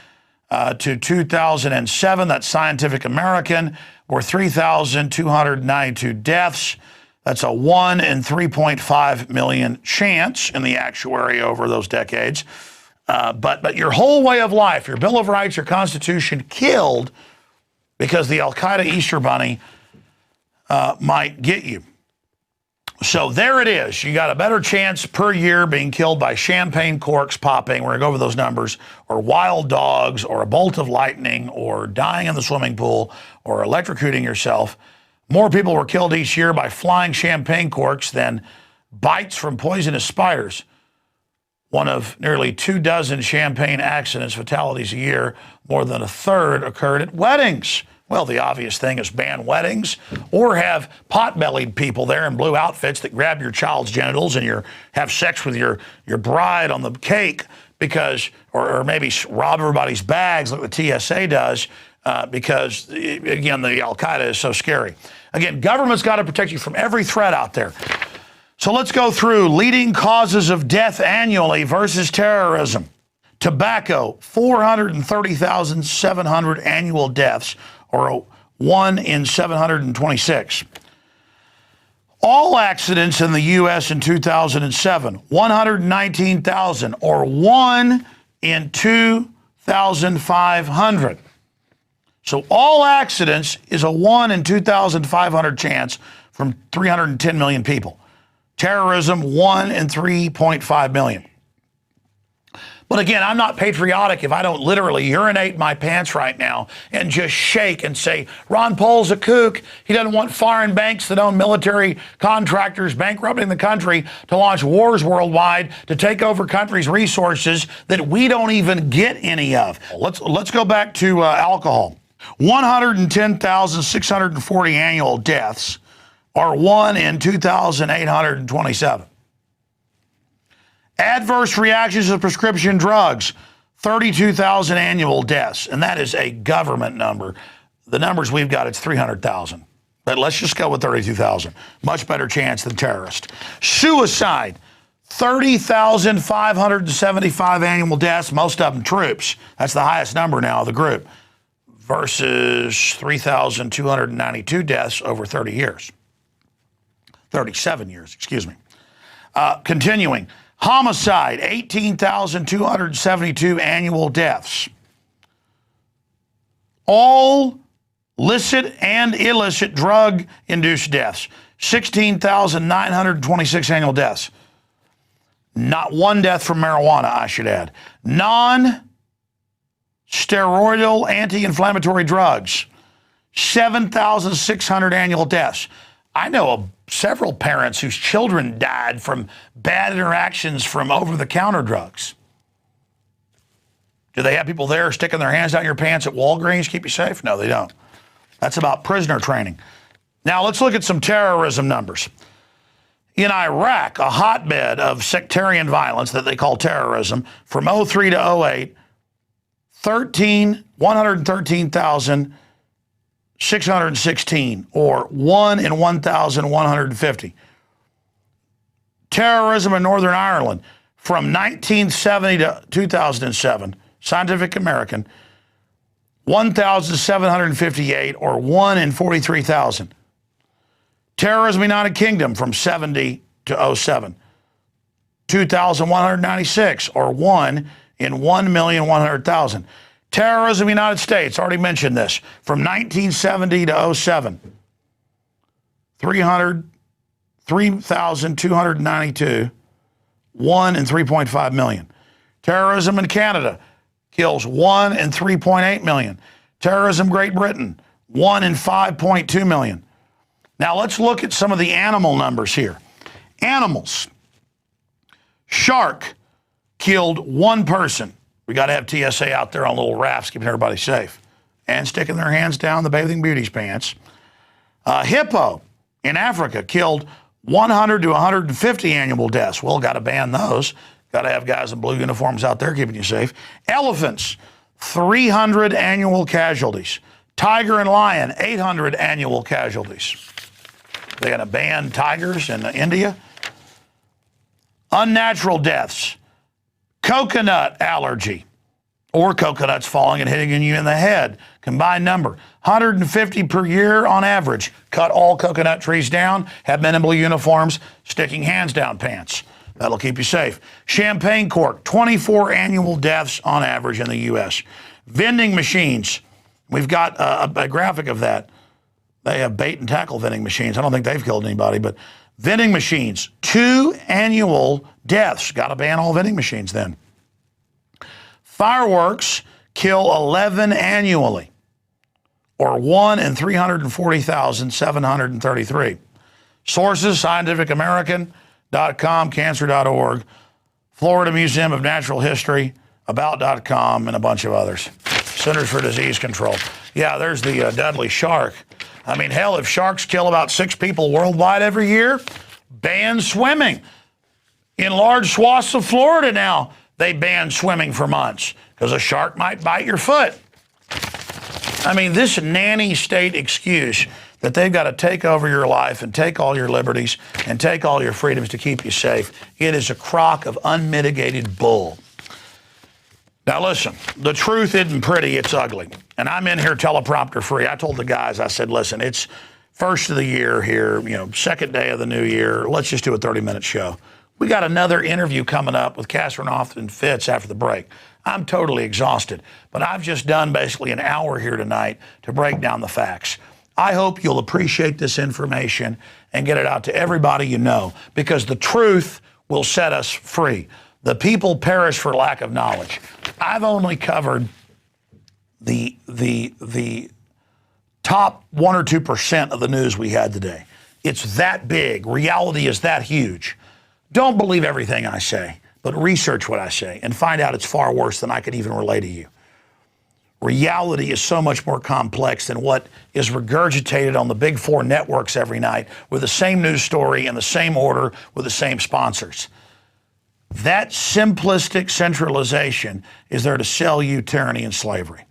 to 2007, that's Scientific American, were 3,292 deaths. That's a 1 in 3.5 million chance in the actuary over those decades. But your whole way of life, your Bill of Rights, your Constitution, killed because the Al-Qaeda Easter Bunny might get you. So there it is. You got a better chance per year being killed by champagne corks popping, we're going to go over those numbers, or wild dogs, or a bolt of lightning, or dying in the swimming pool, or electrocuting yourself. More people were killed each year by flying champagne corks than bites from poisonous spiders. One of nearly 24 champagne accidents, fatalities a year, more than a third occurred at weddings. Well, the obvious thing is ban weddings or have pot-bellied people there in blue outfits that grab your child's genitals and have sex with your bride on the cake because, or maybe rob everybody's bags like the TSA does because, again, the Al-Qaeda is so scary. Again, government's got to protect you from every threat out there. So let's go through leading causes of death annually versus terrorism. Tobacco, 430,700 annual deaths, or 1 in 726. All accidents in the U.S. in 2007, 119,000, or 1 in 2,500. So all accidents is a 1 in 2,500 chance from 310 million people. Terrorism, 1 in 3.5 million. But again, I'm not patriotic if I don't literally urinate my pants right now and just shake and say, Ron Paul's a kook. He doesn't want foreign banks that own military contractors bankrupting the country to launch wars worldwide to take over countries' resources that we don't even get any of. Let's go back to alcohol. 110,640 annual deaths, or 1 in 2,827. Adverse reactions to prescription drugs, 32,000 annual deaths, and that is a government number. The numbers we've got, it's 300,000. But let's just go with 32,000. Much better chance than terrorist. Suicide, 30,575 annual deaths, most of them troops. That's the highest number now of the group, versus 3,292 deaths over 37 years, excuse me. Continuing. Homicide, 18,272 annual deaths. All licit and illicit drug-induced deaths, 16,926 annual deaths. Not one death from marijuana, I should add. Non-steroidal anti-inflammatory drugs, 7,600 annual deaths. I know of several parents whose children died from bad interactions from over-the-counter drugs. Do they have people there sticking their hands down your pants at Walgreens, keep you safe? No, they don't. That's about prisoner training. Now, let's look at some terrorism numbers. In Iraq, a hotbed of sectarian violence that they call terrorism, from 03 to 08, 113,616, or 1 in 1,150. Terrorism in Northern Ireland, from 1970 to 2007, Scientific American, 1,758, or 1 in 43,000. Terrorism in the United Kingdom from 70 to 07, 2,196, or 1 in 1,100,000. Terrorism in the United States, already mentioned this, from 1970 to 07, 3,292, 1 in 3.5 million. Terrorism in Canada kills 1 in 3.8 million. Terrorism Great Britain, 1 in 5.2 million. Now let's look at some of the animal numbers here. Animals. Shark killed 1 person. We got to have TSA out there on little rafts keeping everybody safe and sticking their hands down the bathing beauty's pants. Hippo in Africa killed 100 to 150 annual deaths. Well, got to ban those. Got to have guys in blue uniforms out there keeping you safe. Elephants, 300 annual casualties. Tiger and lion, 800 annual casualties. They're going to ban tigers in India. Unnatural deaths. Coconut allergy, or coconuts falling and hitting you in the head. Combined number, 150 per year on average. Cut all coconut trees down, have men in blue uniforms, sticking hands down pants. That'll keep you safe. Champagne cork, 24 annual deaths on average in the U.S. Vending machines, we've got a graphic of that. They have bait and tackle vending machines. I don't think they've killed anybody, but vending machines, 2 annual deaths. Got to ban all vending machines then. Fireworks kill 11 annually, or 1 in 340,733. Sources, scientificamerican.com, cancer.org, Florida Museum of Natural History, about.com, and a bunch of others. Centers for Disease Control. Yeah, there's the deadly shark. I mean, hell, if sharks kill about 6 people worldwide every year, ban swimming. In large swaths of Florida now, they ban swimming for months because a shark might bite your foot. I mean, this nanny state excuse that they've got to take over your life and take all your liberties and take all your freedoms to keep you safe, it is a crock of unmitigated bull. Now listen, the truth isn't pretty, it's ugly. And I'm in here teleprompter free. I told the guys, I said, listen, it's first of the year here, second day of the new year. Let's just do a 30-minute show. We got another interview coming up with Catherine Austin Fitts after the break. I'm totally exhausted, but I've just done basically an hour here tonight to break down the facts. I hope you'll appreciate this information and get it out to everybody you know, because the truth will set us free. The people perish for lack of knowledge. I've only covered the top 1 or 2% of the news we had today. It's that big. Reality is that huge. Don't believe everything I say, but research what I say and find out it's far worse than I could even relay to you. Reality is so much more complex than what is regurgitated on the big 4 networks every night with the same news story in the same order with the same sponsors. That simplistic centralization is there to sell you tyranny and slavery.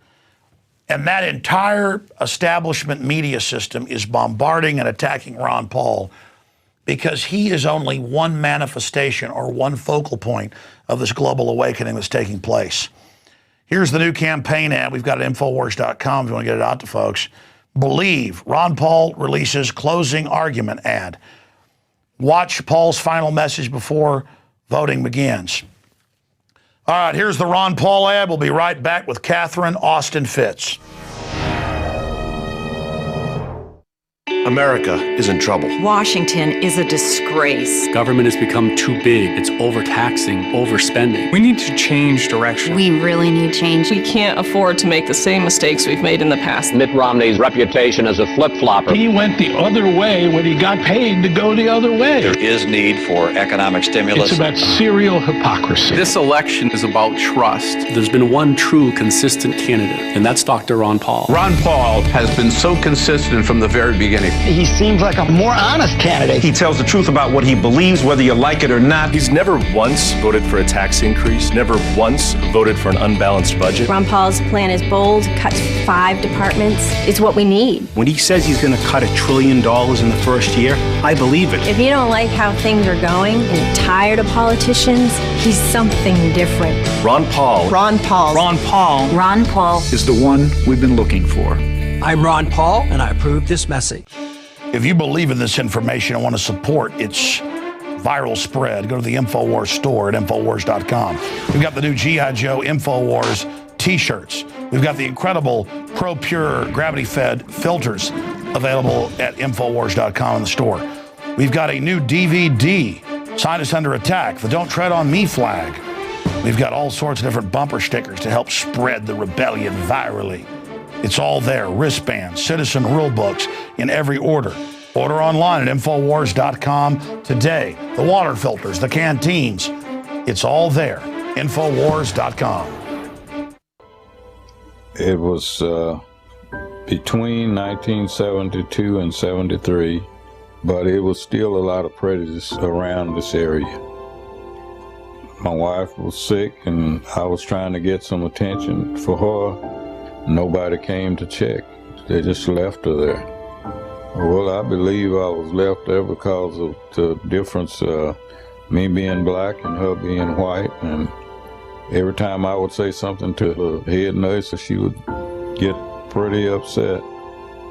And that entire establishment media system is bombarding and attacking Ron Paul because he is only one manifestation or one focal point of this global awakening that's taking place. Here's the new campaign ad. We've got it at Infowars.com if you want to get it out to folks. Believe. Ron Paul releases closing argument ad. Watch Paul's final message before voting begins. All right, here's the Ron Paul ad. We'll be right back with Catherine Austin Fitts. America is in trouble. Washington is a disgrace. Government has become too big. It's overtaxing, overspending. We need to change direction. We really need change. We can't afford to make the same mistakes we've made in the past. Mitt Romney's reputation as a flip-flopper. He went the other way when he got paid to go the other way. There is need for economic stimulus. It's about serial hypocrisy. This election is about trust. There's been one true consistent candidate, and that's Dr. Ron Paul. Ron Paul has been so consistent from the very beginning. He seems like a more honest candidate. He tells the truth about what he believes, whether you like it or not. He's never once voted for a tax increase, never once voted for an unbalanced budget. Ron Paul's plan is bold, cuts 5 departments. It's what we need. When he says he's going to cut $1 trillion in the first year, I believe it. If you don't like how things are going and you're tired of politicians, he's something different. Ron Paul. Ron Paul. Ron Paul. Ron Paul is the one we've been looking for. I'm Ron Paul, and I approve this message. If you believe in this information and want to support its viral spread, go to the InfoWars store at InfoWars.com. We've got the new G.I. Joe InfoWars t-shirts. We've got the incredible ProPure gravity-fed filters available at InfoWars.com in the store. We've got a new DVD, Scientists Under Attack, the Don't Tread on Me flag. We've got all sorts of different bumper stickers to help spread the rebellion virally. It's all there, wristbands, citizen rule books in every order. Order online at Infowars.com today. The water filters, the canteens, it's all there. Infowars.com. It was between 1972 and 73, but it was still a lot of prejudice around this area. My wife was sick and I was trying to get some attention for her. Nobody came to check. They just left her there. Well, I believe I was left there because of the difference, me being black and her being white. And every time I would say something to the head nurse, she would get pretty upset.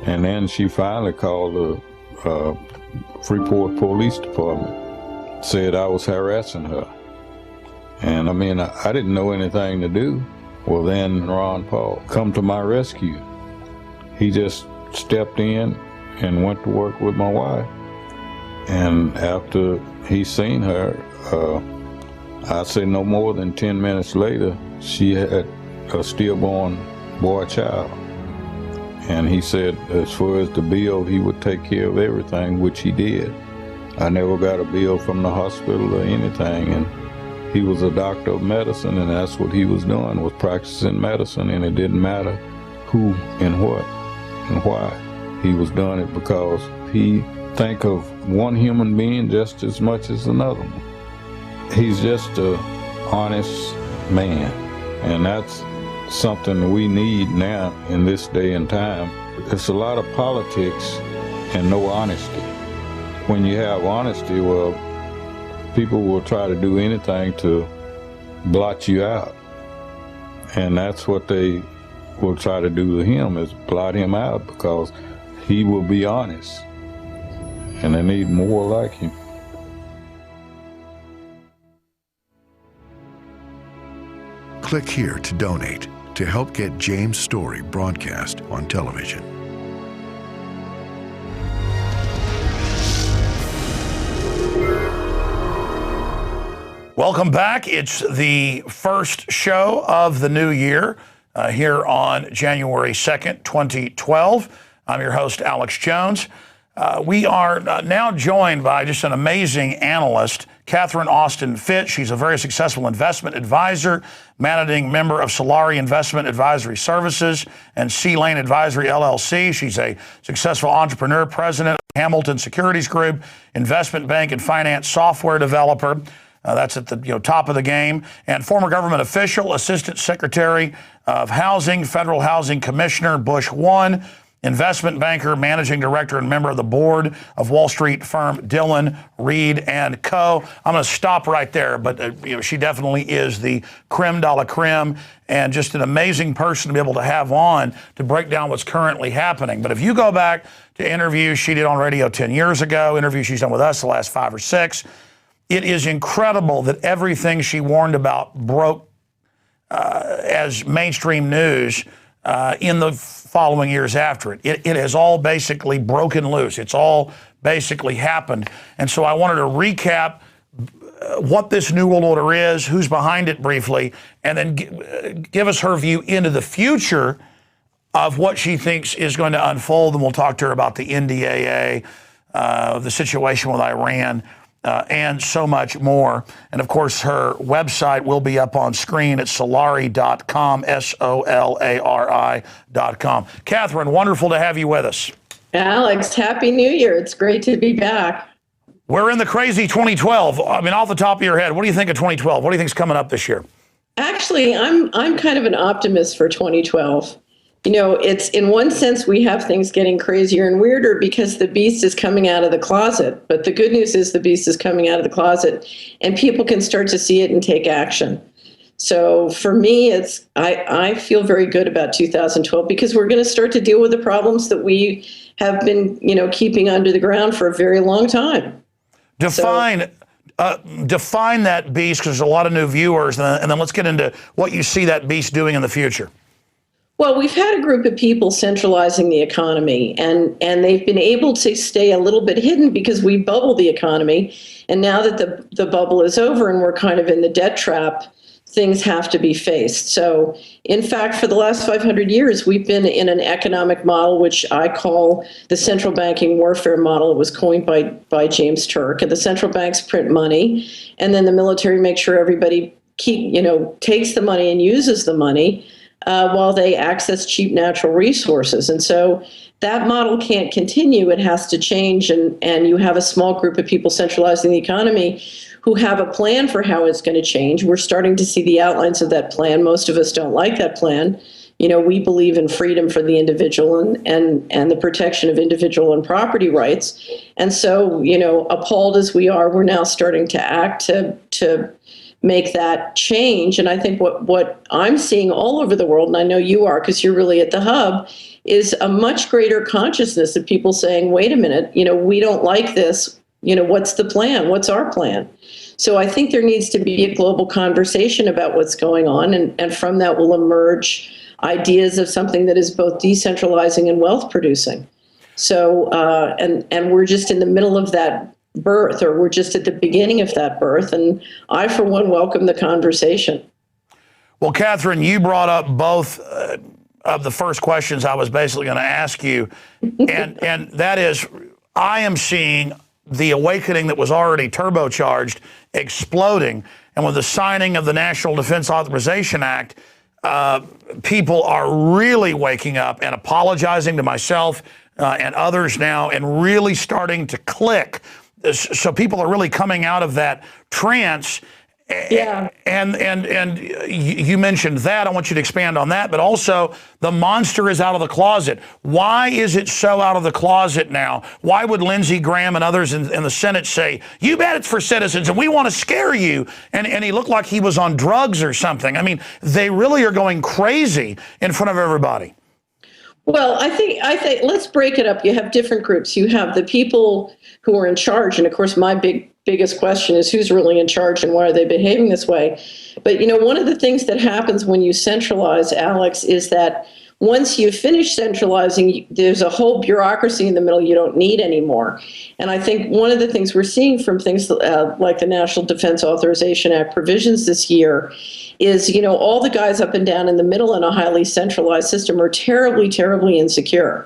And then she finally called the Freeport Police Department, said I was harassing her. And I mean, I didn't know anything to do. Well, then Ron Paul come to my rescue. He just stepped in and went to work with my wife. And after he seen her, I'd say no more than 10 minutes later, she had a stillborn boy child. And he said, as far as the bill, he would take care of everything, which he did. I never got a bill from the hospital or anything. And he was a doctor of medicine, and that's what he was doing, was practicing medicine, and it didn't matter who and what and why. He was doing it because he think of one human being just as much as another one. He's just an honest man, and that's something we need now in this day and time. It's a lot of politics and no honesty. When you have honesty, well, people will try to do anything to blot you out. And that's what they will try to do to him, is blot him out, because he will be honest. And they need more like him. Click here to donate to help get James' story broadcast on television. Welcome back. It's the first show of the new year here on January 2nd, 2012. I'm your host, Alex Jones. We are now joined by just an amazing analyst, Catherine Austin Fitts. She's a very successful investment advisor, managing member of Solari Investment Advisory Services and C Lane Advisory LLC. She's a successful entrepreneur, president of Hamilton Securities Group, investment bank and finance software developer. That's at the top of the game. And former government official, Assistant Secretary of Housing, Federal Housing Commissioner, Bush 1, investment banker, managing director, and member of the board of Wall Street firm Dillon, Reed & Co. I'm going to stop right there, but she definitely is the creme de la creme and just an amazing person to be able to have on to break down what's currently happening. But if you go back to interviews she did on radio 10 years ago, interviews she's done with us the last 5 or 6, it is incredible that everything she warned about broke as mainstream news in the following years after it. It has all basically broken loose. It's all basically happened. And so I wanted to recap what this New World Order is, who's behind it briefly, and then give us her view into the future of what she thinks is going to unfold. And we'll talk to her about the NDAA, the situation with Iran, and so much more. And of course, her website will be up on screen at Solari.com, Solari.com. Catherine, wonderful to have you with us. Alex, Happy New Year. It's great to be back. We're in the crazy 2012. I mean, off the top of your head, what do you think of 2012? What do you think is coming up this year? Actually, I'm kind of an optimist for 2012. You know, it's in one sense we have things getting crazier and weirder because the beast is coming out of the closet. But the good news is the beast is coming out of the closet and people can start to see it and take action. So for me, I feel very good about 2012 because we're going to start to deal with the problems that we have been, keeping under the ground for a very long time. Define that beast, because there's a lot of new viewers, and then let's get into what you see that beast doing in the future. Well, we've had a group of people centralizing the economy, and they've been able to stay a little bit hidden because we bubbled the economy. And now that the bubble is over and we're kind of in the debt trap, things have to be faced. So, in fact, for the last 500 years, we've been in an economic model, which I call the central banking warfare model. It was coined by James Turk. And the central banks print money, and then the military makes sure everybody takes the money and uses the money while they access cheap natural resources. And so that model can't continue. It has to change. And you have a small group of people centralizing the economy who have a plan for how it's going to change. We're starting to see the outlines of that plan. Most of us don't like that plan. We believe in freedom for the individual and the protection of individual and property rights. And so, appalled as we are, we're now starting to act to make that change. And I think what I'm seeing all over the world, and I know you are because you're really at the hub, is a much greater consciousness of people saying, wait a minute, we don't like this. What's the plan? What's our plan? So I think there needs to be a global conversation about what's going on. And from that will emerge ideas of something that is both decentralizing and wealth producing. So, and we're just in the middle of that birth, or we're just at the beginning of that birth. And I, for one, welcome the conversation. Well, Catherine, you brought up both of the first questions I was basically going to ask you. And that is, I am seeing the awakening that was already turbocharged exploding. And with the signing of the National Defense Authorization Act, people are really waking up and apologizing to myself and others now and really starting to click. So people are really coming out of that trance. Yeah. And you mentioned that. I want you to expand on that. But also, the monster is out of the closet. Why is it so out of the closet now? Why would Lindsey Graham and others in the Senate say, you bet it's for citizens and we want to scare you? And he looked like he was on drugs or something. I mean, they really are going crazy in front of everybody. Well, I think let's break it up. You have different groups. You have the people who are in charge. And of course, my biggest question is who's really in charge and why are they behaving this way? But, one of the things that happens when you centralize, Alex, is that once you finish centralizing, there's a whole bureaucracy in the middle you don't need anymore. And I think one of the things we're seeing from things like the National Defense Authorization Act provisions this year is, all the guys up and down in the middle in a highly centralized system are terribly, terribly insecure.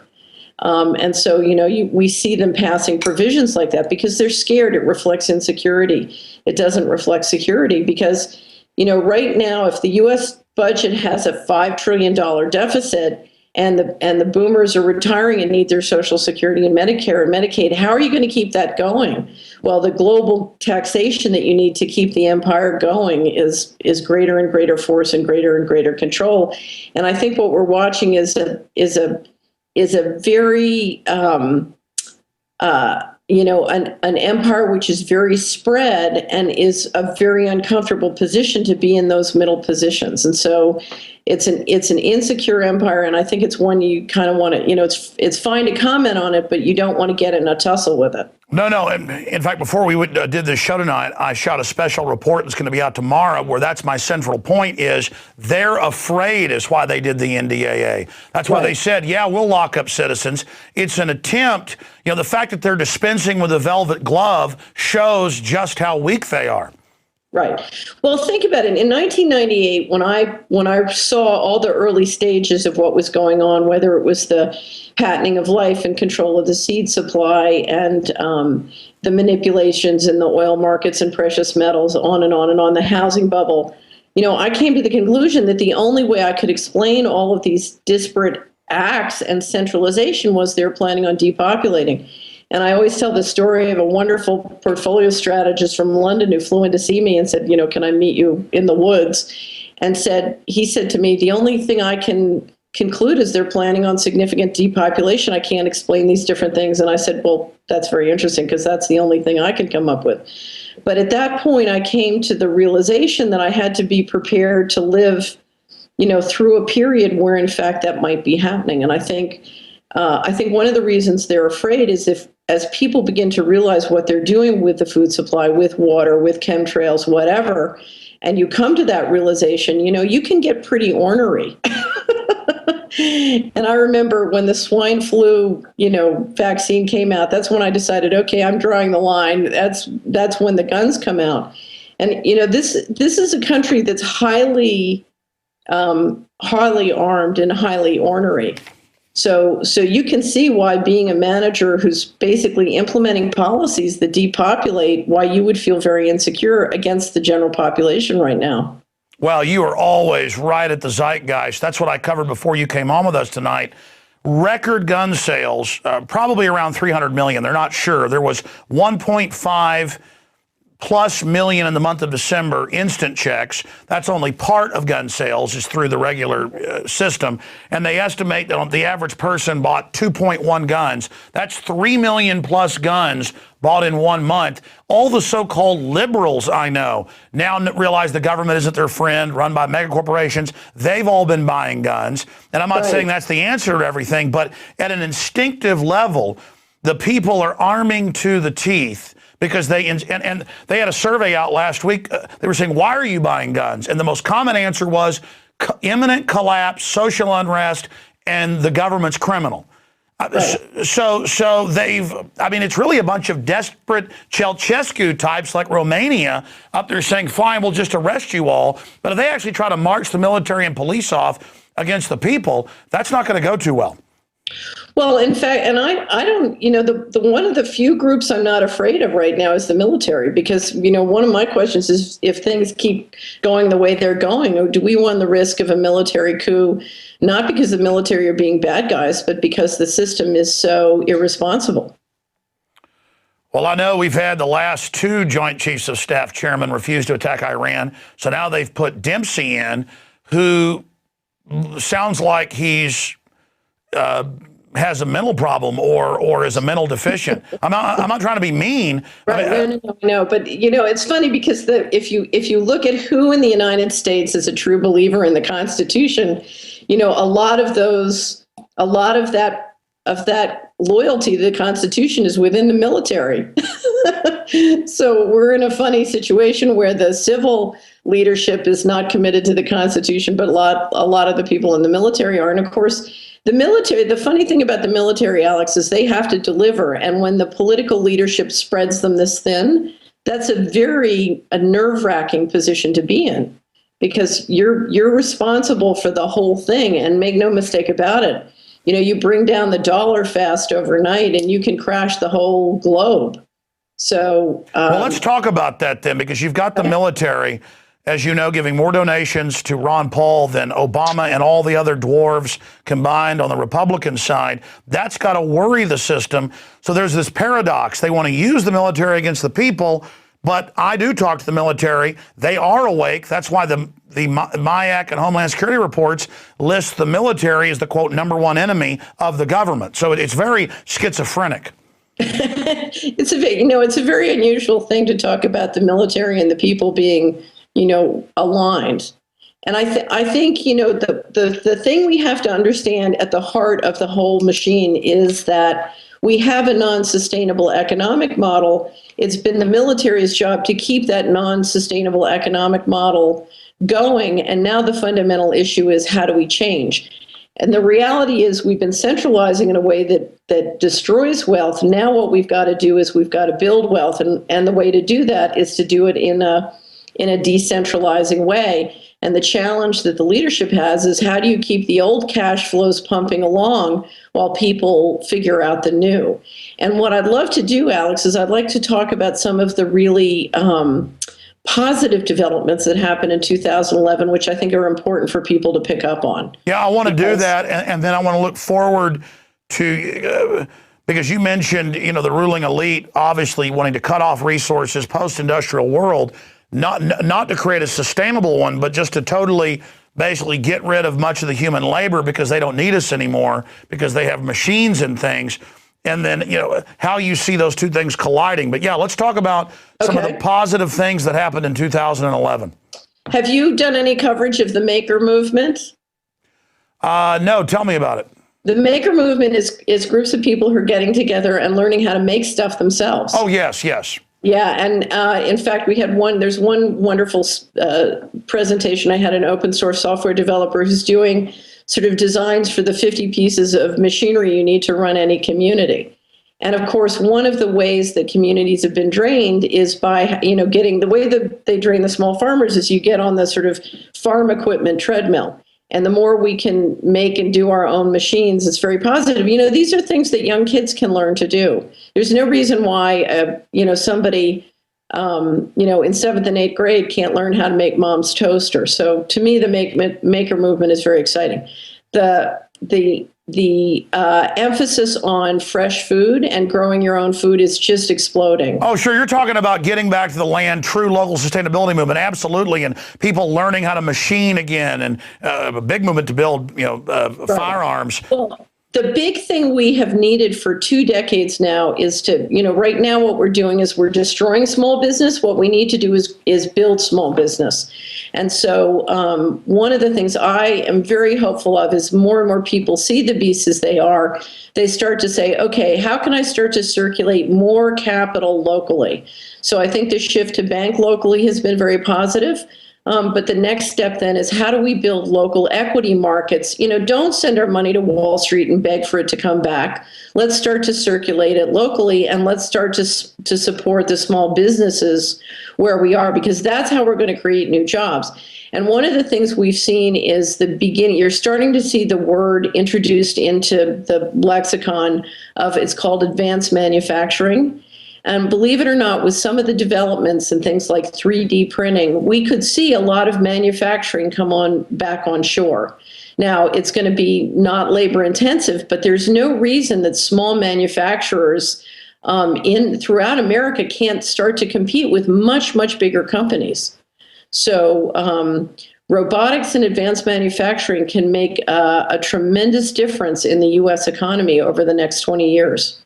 And so, we see them passing provisions like that because they're scared. It reflects insecurity. It doesn't reflect security because, right now, if the U.S. budget has a $5 trillion deficit and the boomers are retiring and need their Social Security and Medicare and Medicaid, how are you going to keep that going? Well, the global taxation that you need to keep the empire going is greater and greater force and greater control. And I think what we're watching is a very an empire which is very spread and is a very uncomfortable position to be in those middle positions. And so it's an insecure empire, and I think it's one you kind of want to, it's fine to comment on it, but you don't want to get in a tussle with it. No. In fact, before we did this show tonight, I shot a special report that's going to be out tomorrow where that's my central point is they're afraid is why they did the NDAA. That's why they said, yeah, we'll lock up citizens. It's an attempt. The fact that they're dispensing with a velvet glove shows just how weak they are. Right. Well, think about it. In 1998, when I saw all the early stages of what was going on, whether it was the patenting of life and control of the seed supply and the manipulations in the oil markets and precious metals, on and on, the housing bubble, I came to the conclusion that the only way I could explain all of these disparate acts and centralization was they're planning on depopulating. And I always tell the story of a wonderful portfolio strategist from London who flew in to see me and said, can I meet you in the woods? And he said to me, the only thing I can conclude is they're planning on significant depopulation. I can't explain these different things. And I said, well, that's very interesting because that's the only thing I can come up with. But at that point, I came to the realization that I had to be prepared to live, through a period where, in fact, that might be happening. And I think one of the reasons they're afraid is as people begin to realize what they're doing with the food supply, with water, with chemtrails, whatever, and you come to that realization, you can get pretty ornery. And I remember when the swine flu, vaccine came out, that's when I decided, okay, I'm drawing the line. That's when the guns come out. And, this is a country that's highly armed and highly ornery. So you can see why being a manager who's basically implementing policies that depopulate, why you would feel very insecure against the general population right now. Well, you are always right at the zeitgeist. That's what I covered before you came on with us tonight. Record gun sales, probably around 300 million. They're not sure. There was 1.5 plus million in the month of December instant checks. That's only part of gun sales is through the regular system. And they estimate that the average person bought 2.1 guns. That's 3 million plus guns bought in 1 month. All the so-called liberals I know now realize the government isn't their friend, run by mega corporations. They've all been buying guns. And I'm not saying that's the answer to everything, but at an instinctive level, the people are arming to the teeth. Because they had a survey out last week. They were saying, why are you buying guns? And the most common answer was imminent collapse, social unrest, and the government's criminal. So it's really a bunch of desperate Ceausescu types like Romania up there saying, fine, we'll just arrest you all. But if they actually try to march the military and police off against the people, that's not going to go too well. Well, in fact, and I don't, the one of the few groups I'm not afraid of right now is the military, because, one of my questions is if things keep going the way they're going, or do we run the risk of a military coup, not because the military are being bad guys, but because the system is so irresponsible? Well, I know we've had the last 2 Joint Chiefs of Staff chairmen refuse to attack Iran. So now they've put Dempsey in, who sounds like he's has a mental problem or is a mental deficient. I'm not trying to be mean. Right. No. But it's funny because if you look at who in the United States is a true believer in the Constitution, a lot of that loyalty to the Constitution is within the military. So we're in a funny situation where the civil leadership is not committed to the Constitution, but a lot of the people in the military are. And of course, the military, the funny thing about the military, Alex, is they have to deliver. And when the political leadership spreads them this thin, that's a nerve-wracking position to be in, because you're responsible for the whole thing. And make no mistake about it, you bring down the dollar fast overnight and you can crash the whole globe. So well, let's talk about that then, because you've got the military, as you know, giving more donations to Ron Paul than Obama and all the other dwarves combined on the Republican side. That's got to worry the system. So there's this paradox. They want to use the military against the people, but I do talk to the military. They are awake. That's why the MIAC and Homeland Security reports list the military as the, quote, #1 enemy of the government. So it's very schizophrenic. It's a very unusual thing to talk about the military and the people being aligned. And I think, the thing we have to understand at the heart of the whole machine is that we have a non-sustainable economic model. It's been the military's job to keep that non-sustainable economic model going. And now the fundamental issue is, how do we change? And the reality is we've been centralizing in a way that destroys wealth. Now what we've got to do is we've got to build wealth. And the way to do that is to do it in a decentralizing way. And the challenge that the leadership has is, how do you keep the old cash flows pumping along while people figure out the new? And what I'd love to do, Alex, is I'd like to talk about some of the really positive developments that happened in 2011, which I think are important for people to pick up on. Yeah, I want to do that, and then I want to look forward to, because you mentioned, the ruling elite obviously wanting to cut off resources, post-industrial world, not to create a sustainable one, but just to totally basically get rid of much of the human labor because they don't need us anymore, because they have machines and things. And then, how you see those two things colliding. But yeah, let's talk about some of the positive things that happened in 2011. Have you done any coverage of the maker movement? No, tell me about it. The maker movement is groups of people who are getting together and learning how to make stuff themselves. Oh, yes, yes. Yeah, and in fact, there's one wonderful presentation. I had an open source software developer who's doing sort of designs for the 50 pieces of machinery you need to run any community. And of course, one of the ways that communities have been drained is by, getting, the way that they drain the small farmers is you get on the sort of farm equipment treadmill. And the more we can make and do our own machines, it's very positive. These are things that young kids can learn to do. There's no reason why, somebody, in 7th and 8th grade can't learn how to make mom's toaster. So to me, the maker movement is very exciting. The emphasis on fresh food and growing your own food is just exploding. Oh, sure. You're talking about getting back to the land, true local sustainability movement. Absolutely. And people learning how to machine again, and a big movement to build, firearms. Well, the big thing we have needed for 2 decades now is to, right now what we're doing is we're destroying small business. What we need to do is build small business. And so one of the things I am very hopeful of is more and more people see the beasts as they are. They start to say, okay, how can I start to circulate more capital locally? So I think the shift to bank locally has been very positive. But the next step then is, how do we build local equity markets? Don't send our money to Wall Street and beg for it to come back. Let's start to circulate it locally, and let's start to support the small businesses where we are, because that's how we're going to create new jobs. And one of the things we've seen is the beginning. You're starting to see the word introduced into the lexicon of, it's called advanced manufacturing. And believe it or not, with some of the developments and things like 3D printing, we could see a lot of manufacturing come back on shore. Now, it's going to be not labor intensive, but there's no reason that small manufacturers throughout America can't start to compete with much, much bigger companies. So robotics and advanced manufacturing can make a tremendous difference in the U.S. economy over the next 20 years.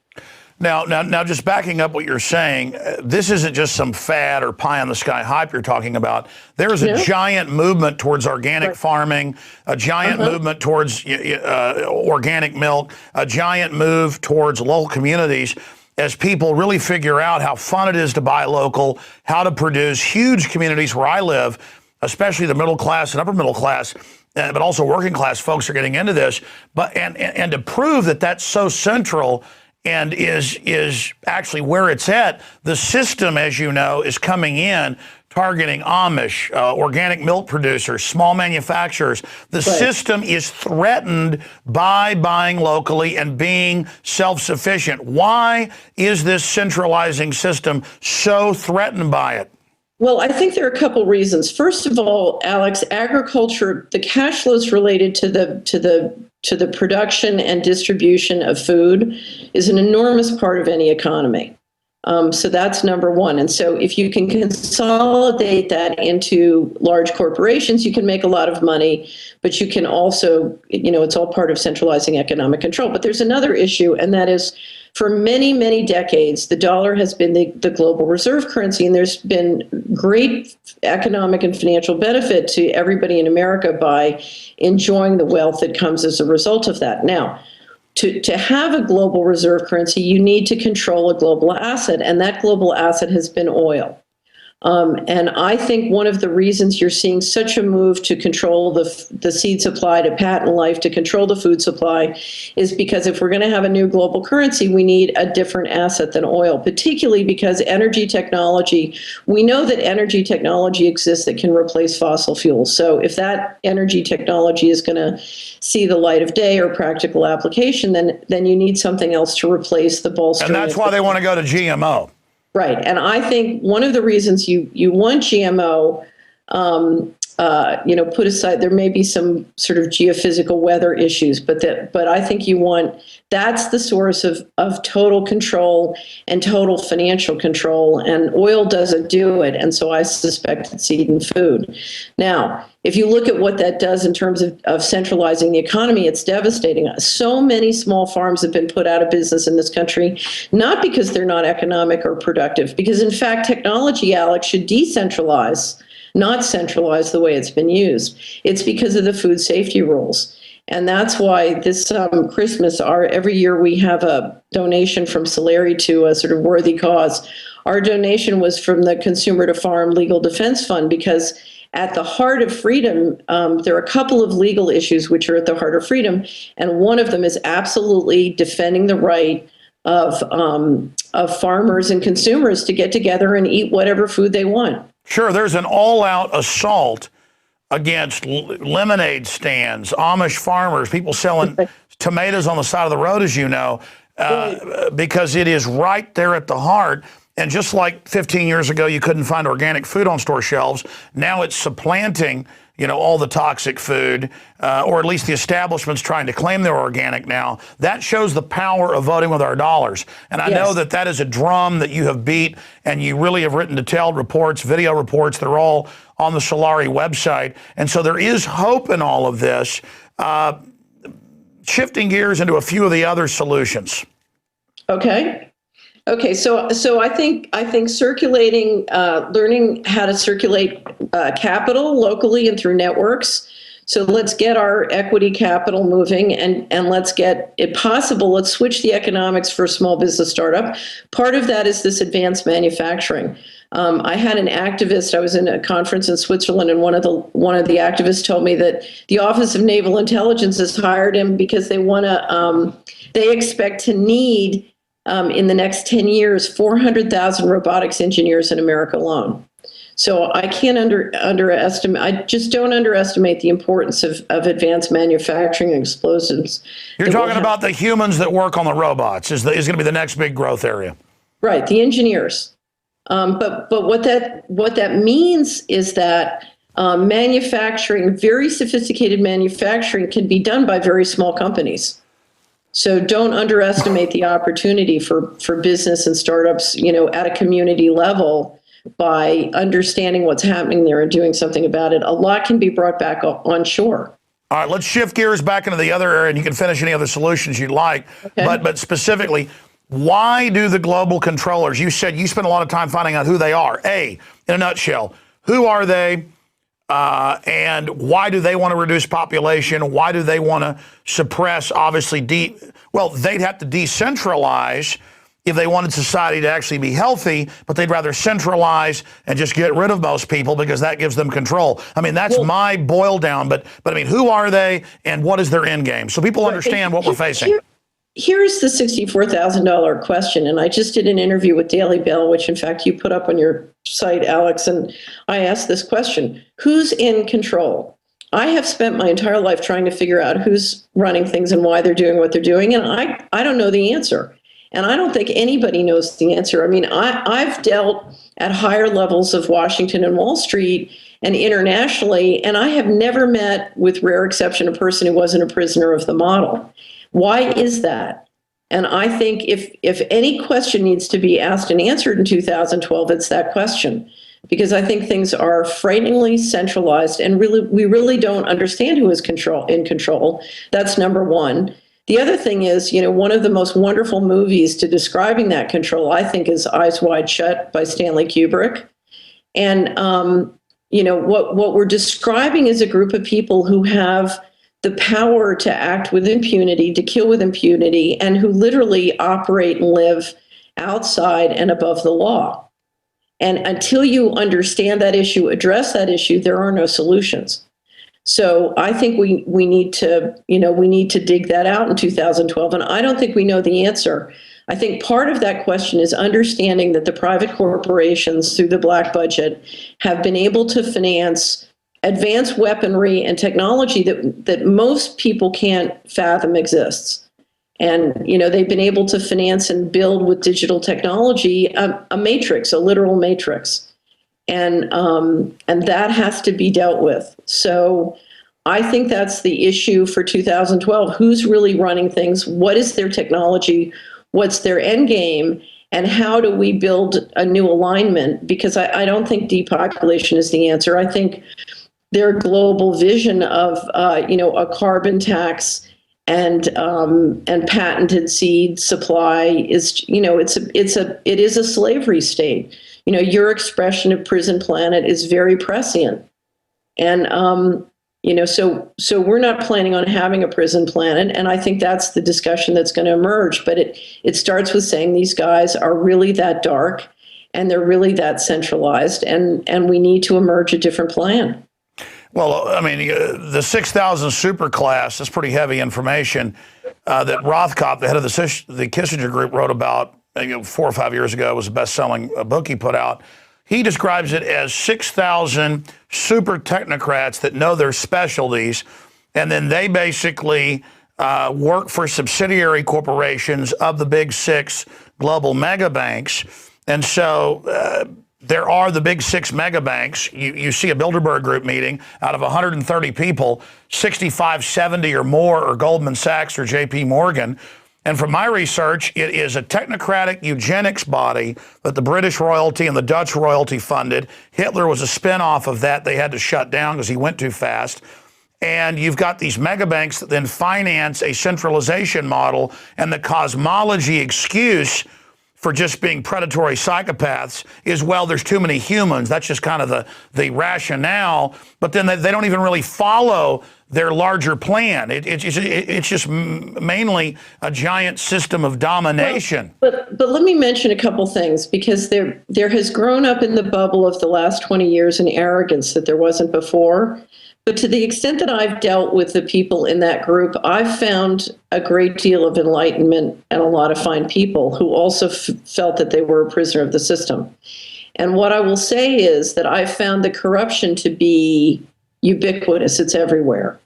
Now, just backing up what you're saying, this isn't just some fad or pie in the sky hype you're talking about. There is a giant movement towards organic farming, a giant movement towards organic milk, a giant move towards local communities, as people really figure out how fun it is to buy local, how to produce huge communities where I live, especially the middle class and upper middle class, but also working class folks are getting into this. But and to prove that that's so central and is actually where it's at, the system, as you know, is coming in, targeting Amish, organic milk producers, small manufacturers. The system is threatened by buying locally and being self-sufficient. Why is this centralizing system so threatened by it? Well, I think there are a couple reasons. First of all, Alex, agriculture, the cash flows related to the production and distribution of food is an enormous part of any economy. So that's number one. And so if you can consolidate that into large corporations, you can make a lot of money, but you can also, it's all part of centralizing economic control. But there's another issue, and that is, for many, many decades, the dollar has been the global reserve currency, and there's been great economic and financial benefit to everybody in America by enjoying the wealth that comes as a result of that. Now, to have a global reserve currency, you need to control a global asset, and that global asset has been oil. And I think one of the reasons you're seeing such a move to control the seed supply, to patent life, to control the food supply, is because if we're going to have a new global currency, we need a different asset than oil, particularly because energy technology, we know that energy technology exists that can replace fossil fuels. So if that energy technology is going to see the light of day or practical application, then you need something else to replace the bolstering. And that's why they want to go to GMO. Right. And I think one of the reasons you want GMO, put aside, there may be some sort of geophysical weather issues, but I think that's the source of total control and total financial control, and oil doesn't do it. And so I suspect it's eating food. Now, if you look at what that does in terms of centralizing the economy, it's devastating. So many small farms have been put out of business in this country, not because they're not economic or productive, because in fact, technology, Alex, should decentralize, not centralize the way it's been used. It's because of the food safety rules. And that's why this Christmas, every year we have a donation from Solari to a sort of worthy cause. Our donation was from the Consumer to Farm Legal Defense Fund, because at the heart of freedom, there are a couple of legal issues which are at the heart of freedom, and one of them is absolutely defending the right of farmers and consumers to get together and eat whatever food they want. Sure, there's an all-out assault against lemonade stands, Amish farmers, people selling tomatoes on the side of the road, as you know, because it is right there at the heart. And just like 15 years ago, you couldn't find organic food on store shelves, now it's supplanting, all the toxic food, or at least the establishment's trying to claim they're organic now. That shows the power of voting with our dollars. And I know that is a drum that you have beat, and you really have written detailed reports, video reports. They're all on the Solari website. And so there is hope in all of this. Shifting gears into a few of the other solutions. Okay, so I think circulating, learning how to circulate capital locally and through networks. So let's get our equity capital moving, and let's get it possible. Let's switch the economics for a small business startup. Part of that is this advanced manufacturing. I had an activist. I was in a conference in Switzerland, and one of the activists told me that the Office of Naval Intelligence has hired him because they want to. They expect to need. In the next 10 years, 400,000 robotics engineers in America alone. So I can't underestimate, I just don't underestimate the importance of advanced manufacturing and explosives. You're talking about the humans that work on the robots is going to be the next big growth area. Right, the engineers. But what that means is that manufacturing, very sophisticated manufacturing, can be done by very small companies. So don't underestimate the opportunity for business and startups, at a community level by understanding what's happening there and doing something about it. A lot can be brought back on shore. All right, let's shift gears back into the other area, and you can finish any other solutions you'd like. Okay. But specifically, why do the global controllers, you said you spend a lot of time finding out who they are. In a nutshell, who are they? And why do they want to reduce population? Why do they want to suppress, obviously, they'd have to decentralize if they wanted society to actually be healthy, but they'd rather centralize and just get rid of most people because that gives them control. I mean, that's my boil down, but I mean, who are they and what is their end game? So people understand what we're facing. Here's the $64,000 question, and I just did an interview with Daily Bell, which in fact you put up on your site, Alex, and I asked this question: who's in control? I have spent my entire life trying to figure out who's running things and why they're doing what they're doing, and I don't know the answer. And I don't think anybody knows the answer. I mean, I've dealt at higher levels of Washington and Wall Street and internationally, and I have never met, with rare exception, a person who wasn't a prisoner of the model. Why is that? And I think if any question needs to be asked and answered in 2012, it's that question. Because I think things are frighteningly centralized, and we really don't understand who is in control. That's number one. The other thing is, one of the most wonderful movies to describing that control, I think, is Eyes Wide Shut by Stanley Kubrick. And, what we're describing is a group of people who have the power to act with impunity, to kill with impunity, and who literally operate and live outside and above the law. And until you understand that issue, address that issue, there are no solutions. So I think we need to, we need to dig that out in 2012. And I don't think we know the answer. I think part of that question is understanding that the private corporations through the black budget have been able to finance advanced weaponry and technology that most people can't fathom exists. And, they've been able to finance and build with digital technology a matrix, a literal matrix. And that has to be dealt with. So I think that's the issue for 2012. Who's really running things? What is their technology? What's their end game? And how do we build a new alignment? Because I don't think depopulation is the answer. I think their global vision of, a carbon tax and patented seed supply is, it is a slavery state. Your expression of prison planet is very prescient. And, so we're not planning on having a prison planet. And I think that's the discussion that's going to emerge. But it starts with saying these guys are really that dark and they're really that centralized. And we need to emerge a different plan. Well, I mean, the 6,000 superclass is pretty heavy information that Rothkopf, the head of the Kissinger Group, wrote about 4 or 5 years ago. It was a best-selling book he put out. He describes it as 6,000 super technocrats that know their specialties, and then they basically work for subsidiary corporations of the big 6 global mega banks. And so there are the big 6 mega banks. You see a Bilderberg Group meeting, out of 130 people, 65, 70 or more are Goldman Sachs or JP Morgan. And from my research, it is a technocratic eugenics body that the British royalty and the Dutch royalty funded. Hitler was a spinoff of that. They had to shut down because he went too fast. And you've got these mega banks that then finance a centralization model, and the cosmology excuse for just being predatory psychopaths is, well, there's too many humans. That's just kind of the rationale. But then they don't even really follow their larger plan. It's just mainly a giant system of domination. But let me mention a couple things, because there has grown up in the bubble of the last 20 years an arrogance that there wasn't before. But to the extent that I've dealt with the people in that group, I've found a great deal of enlightenment and a lot of fine people who also felt that they were a prisoner of the system. And what I will say is that I've found the corruption to be ubiquitous. It's everywhere.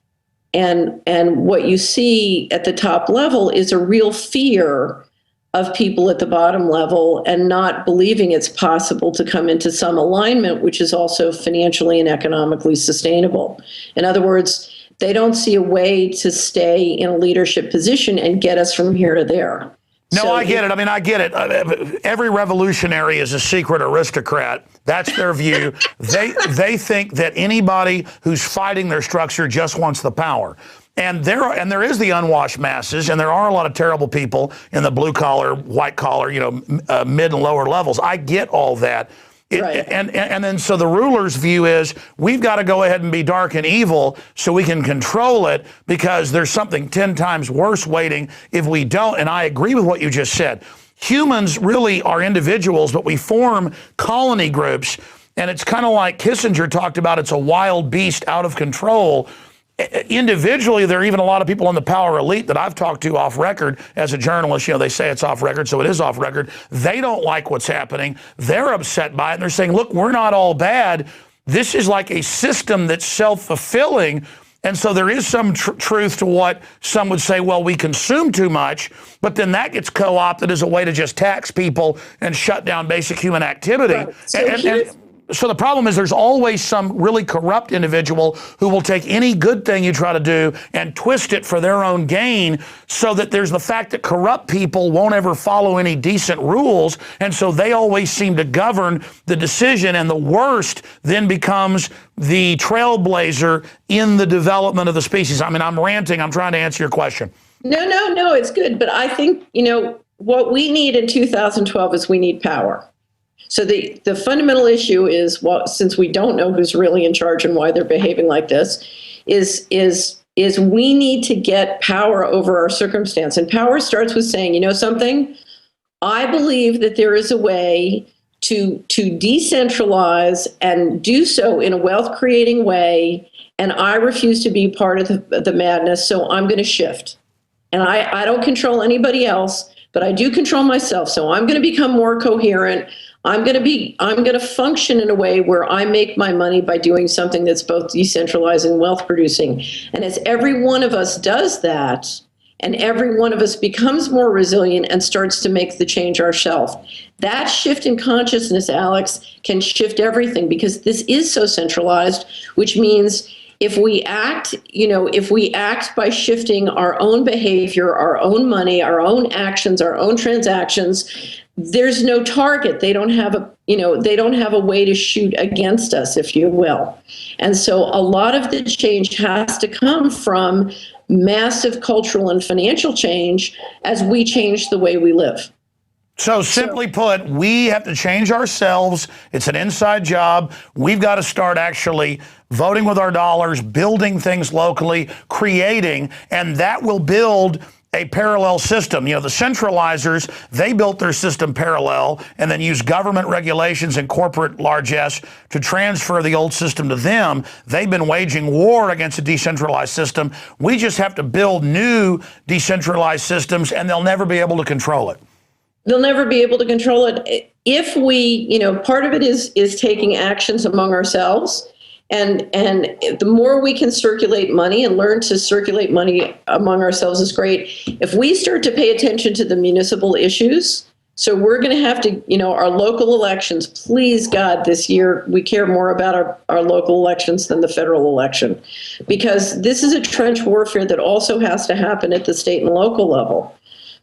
And what you see at the top level is a real fear of people at the bottom level and not believing it's possible to come into some alignment, which is also financially and economically sustainable. In other words, they don't see a way to stay in a leadership position and get us from here to there. No, so I get it. I mean, I get it. Every revolutionary is a secret aristocrat. That's their view. They think that anybody who's fighting their structure just wants the power. And there is the unwashed masses, and there are a lot of terrible people in the blue collar, white collar, mid and lower levels. I get all that. Right. And then so the ruler's view is we've got to go ahead and be dark and evil so we can control it, because there's something 10 times worse waiting if we don't. And I agree with what you just said. Humans really are individuals, but we form colony groups. And it's kind of like Kissinger talked about, it's a wild beast out of control. Individually, there are even a lot of people in the power elite that I've talked to off record as a journalist. They say it's off record, so it is off record. They don't like what's happening. They're upset by it, and they're saying, look, we're not all bad. This is like a system that's self-fulfilling. And so there is some truth to what some would say, well, we consume too much, but then that gets co-opted as a way to just tax people and shut down basic human activity. Right. So the problem is there's always some really corrupt individual who will take any good thing you try to do and twist it for their own gain, so that there's the fact that corrupt people won't ever follow any decent rules, and so they always seem to govern the decision, and the worst then becomes the trailblazer in the development of the species. I mean, I'm ranting. I'm trying to answer your question. No, it's good. But I think, what we need in 2012 is we need power. So the fundamental issue is, well, since we don't know who's really in charge and why they're behaving like this, is is we need to get power over our circumstance. And power starts with saying, you know something? I believe that there is a way to decentralize and do so in a wealth-creating way, and I refuse to be part of the madness, so I'm going to shift. And I don't control anybody else, but I do control myself, so I'm going to become more coherent. I'm going to function in a way where I make my money by doing something that's both decentralized and wealth producing. And as every one of us does that, and every one of us becomes more resilient and starts to make the change ourselves, that shift in consciousness, Alex, can shift everything, because this is so centralized, which means if we act by shifting our own behavior, our own money, our own actions, our own transactions, there's no target. They don't have a way to shoot against us, if you will. And so a lot of the change has to come from massive cultural and financial change as we change the way we live. So simply put, we have to change ourselves. It's an inside job. We've got to start actually voting with our dollars, building things locally, creating, and that will build a parallel system. You know, the centralizers, they built their system parallel and then used government regulations and corporate largesse to transfer the old system to them. They've been waging war against a decentralized system. We just have to build new decentralized systems, and they'll never be able to control it. They'll never be able to control it. If we, part of it is taking actions among ourselves. And the more we can circulate money and learn to circulate money among ourselves is great. If we start to pay attention to the municipal issues, so we're going to have to, our local elections, please God, this year we care more about our local elections than the federal election, because this is a trench warfare that also has to happen at the state and local level.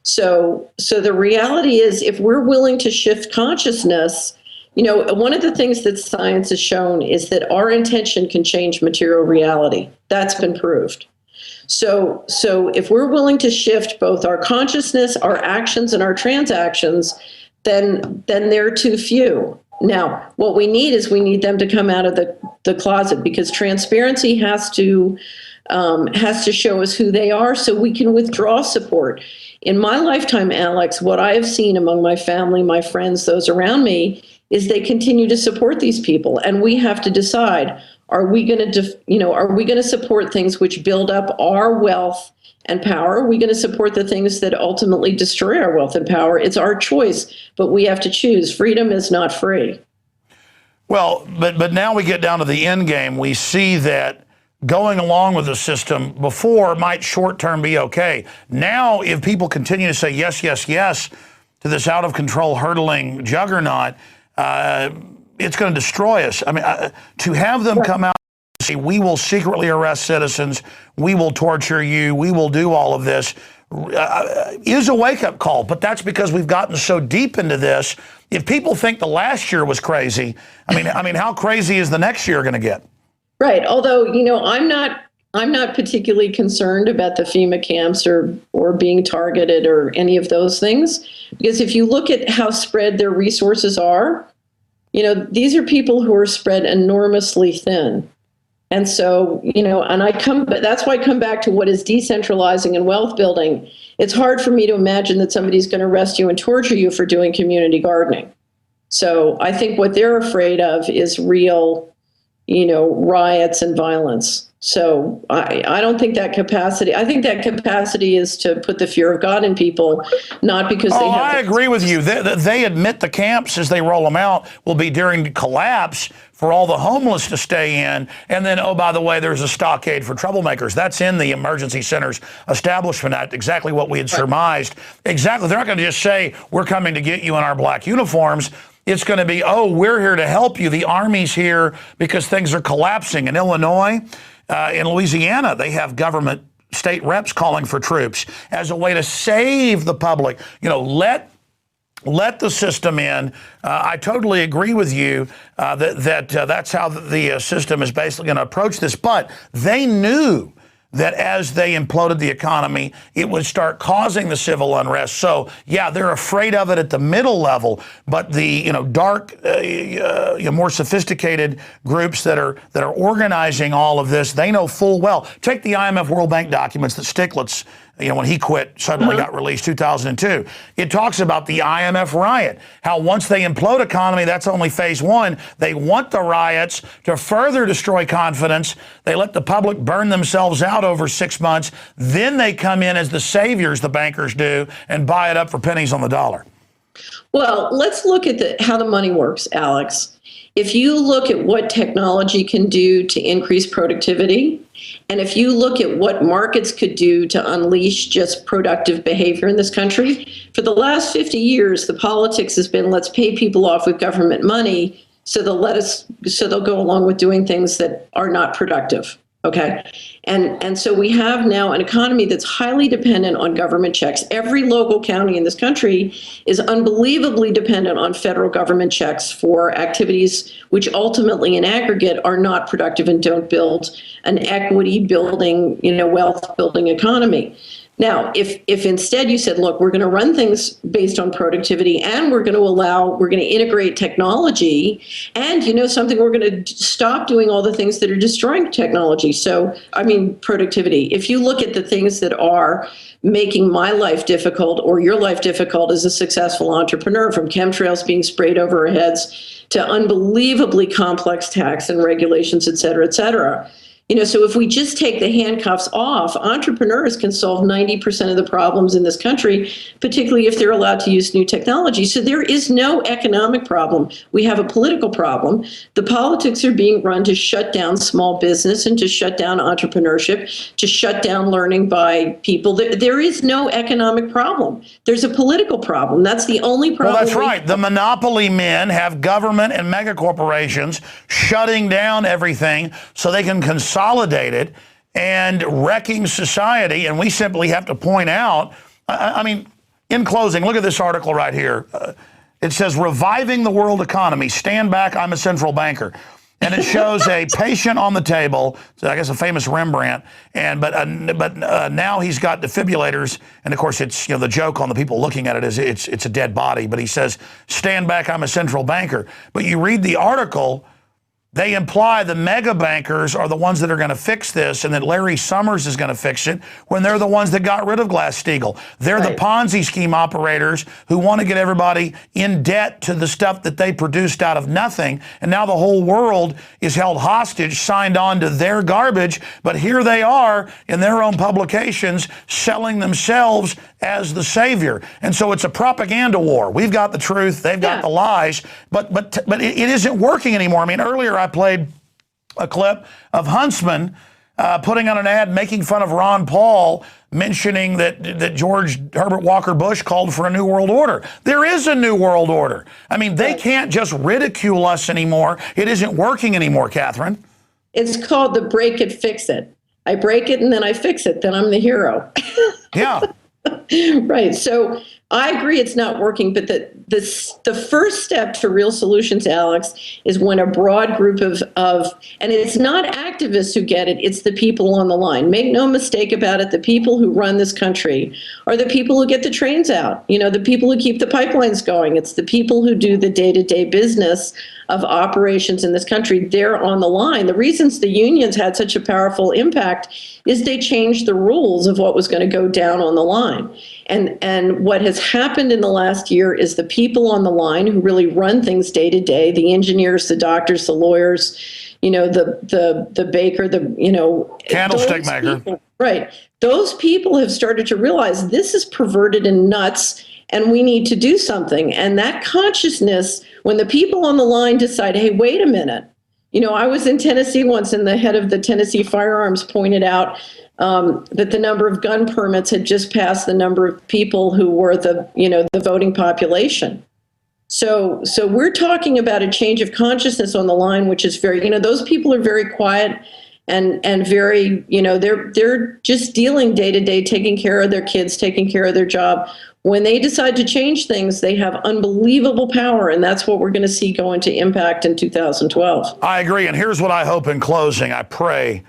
So the reality is, if we're willing to shift consciousness, one of the things that science has shown is that our intention can change material reality. That's been proved. So if we're willing to shift both our consciousness, our actions, and our transactions, then they're too few. Now, what we need is them to come out of the closet, because transparency has to show us who they are so we can withdraw support. In my lifetime, Alex, what I have seen among my family, my friends, those around me, is they continue to support these people. And we have to decide, are we going to support things which build up our wealth and power? Are we going to support the things that ultimately destroy our wealth and power? It's our choice, but we have to choose. Freedom is not free. Well, but now we get down to the end game. We see that going along with the system before might short-term be okay. Now, if people continue to say yes, yes, yes to this out-of-control hurdling juggernaut, it's going to destroy us. I mean, to have them come out and say, we will secretly arrest citizens, we will torture you, we will do all of this, is a wake-up call. But that's because we've gotten so deep into this. If people think the last year was crazy, I mean, how crazy is the next year going to get? Right. Although, I'm not particularly concerned about the FEMA camps or being targeted or any of those things, because if you look at how spread their resources are, these are people who are spread enormously thin. And so, that's why I come back to what is decentralizing and wealth building. It's hard for me to imagine that somebody's going to arrest you and torture you for doing community gardening. So I think what they're afraid of is real, riots and violence. So I don't think that capacity, I think that capacity is to put the fear of God in people, not because they have... I agree with you. They admit the camps as they roll them out will be during collapse for all the homeless to stay in. And then, oh, by the way, there's a stockade for troublemakers. That's in the Emergency Centers Establishment Act, exactly what we had surmised. Exactly. They're not going to just say, we're coming to get you in our black uniforms. It's going to be, oh, we're here to help you. The Army's here because things are collapsing. In Illinois, in Louisiana, they have government state reps calling for troops as a way to save the public. Let the system in. I totally agree with you that that's how the system is basically going to approach this. But they knew that as they imploded the economy, it would start causing the civil unrest. So, yeah, they're afraid of it at the middle level, but the dark, more sophisticated groups that are organizing all of this, they know full well. Take the IMF World Bank documents that Stiglitz, when he quit, suddenly got released, 2002. It talks about the IMF riot, how once they implode economy, that's only phase one. They want the riots to further destroy confidence. They let the public burn themselves out over 6 months. Then they come in as the saviors, the bankers do, and buy it up for pennies on the dollar. Well, let's look at how the money works, Alex. If you look at what technology can do to increase productivity, and if you look at what markets could do to unleash just productive behavior in this country, for the last 50 years, the politics has been, let's pay people off with government money so they'll go along with doing things that are not productive. Okay. And so we have now an economy that's highly dependent on government checks. Every local county in this country is unbelievably dependent on federal government checks for activities which ultimately in aggregate are not productive and don't build an equity building, wealth building economy. Now, if instead you said, look, we're going to run things based on productivity and we're going to integrate technology and, something, we're going to stop doing all the things that are destroying technology. So, productivity. If you look at the things that are making my life difficult or your life difficult as a successful entrepreneur, from chemtrails being sprayed over our heads to unbelievably complex tax and regulations, et cetera, et cetera. So if we just take the handcuffs off, entrepreneurs can solve 90% of the problems in this country, particularly if they're allowed to use new technology. So there is no economic problem. We have a political problem. The politics are being run to shut down small business and to shut down entrepreneurship, to shut down learning by people. There is no economic problem. There's a political problem. That's the only problem. Well, that's right. The monopoly men have government and mega corporations shutting down everything so they can consolidated and wrecking society. And we simply have to point out, in closing, look at this article right here. It says, reviving the world economy. Stand back, I'm a central banker. And it shows a patient on the table, so I guess a famous Rembrandt, but now he's got defibrillators, and of course it's the joke on the people looking at it is it's a dead body. But he says, stand back, I'm a central banker. But you read the article, they imply the mega bankers are the ones that are going to fix this and that Larry Summers is going to fix it when they're the ones that got rid of Glass-Steagall. They're right. The Ponzi scheme operators who want to get everybody in debt to the stuff that they produced out of nothing. And now the whole world is held hostage, signed on to their garbage. But here they are in their own publications selling themselves as the savior. And so it's a propaganda war. We've got the truth. They've got the lies. But it isn't working anymore. Earlier I played a clip of Huntsman putting on an ad making fun of Ron Paul, mentioning that George Herbert Walker Bush called for a new world order. There is a new world order. They can't just ridicule us anymore. It isn't working anymore, Catherine. It's called the break it, fix it. I break it and then I fix it. Then I'm the hero. Yeah. Right. So I agree it's not working, but the first step to real solutions, Alex, is when a broad group of and it's not activists who get it, it's the people on the line. Make no mistake about it, the people who run this country are the people who get the trains out, the people who keep the pipelines going. It's the people who do the day-to-day business of operations in this country. They're on the line. The reasons the unions had such a powerful impact is they changed the rules of what was going to go down on the line. And what has happened in the last year is the people on the line who really run things day to day, the engineers, the doctors, the lawyers, the baker, candlestick maker. People, right. Those people have started to realize this is perverted and nuts and we need to do something. And that consciousness, when the people on the line decide, hey, wait a minute. I was in Tennessee once and the head of the Tennessee Firearms pointed out that the number of gun permits had just passed the number of people who were the voting population. So we're talking about a change of consciousness on the line, which is very, those people are very quiet and very, they're just dealing day to day, taking care of their kids, taking care of their job. When they decide to change things, they have unbelievable power, and that's what we're going to see go into impact in 2012. I agree, and here's what I hope in closing. I pray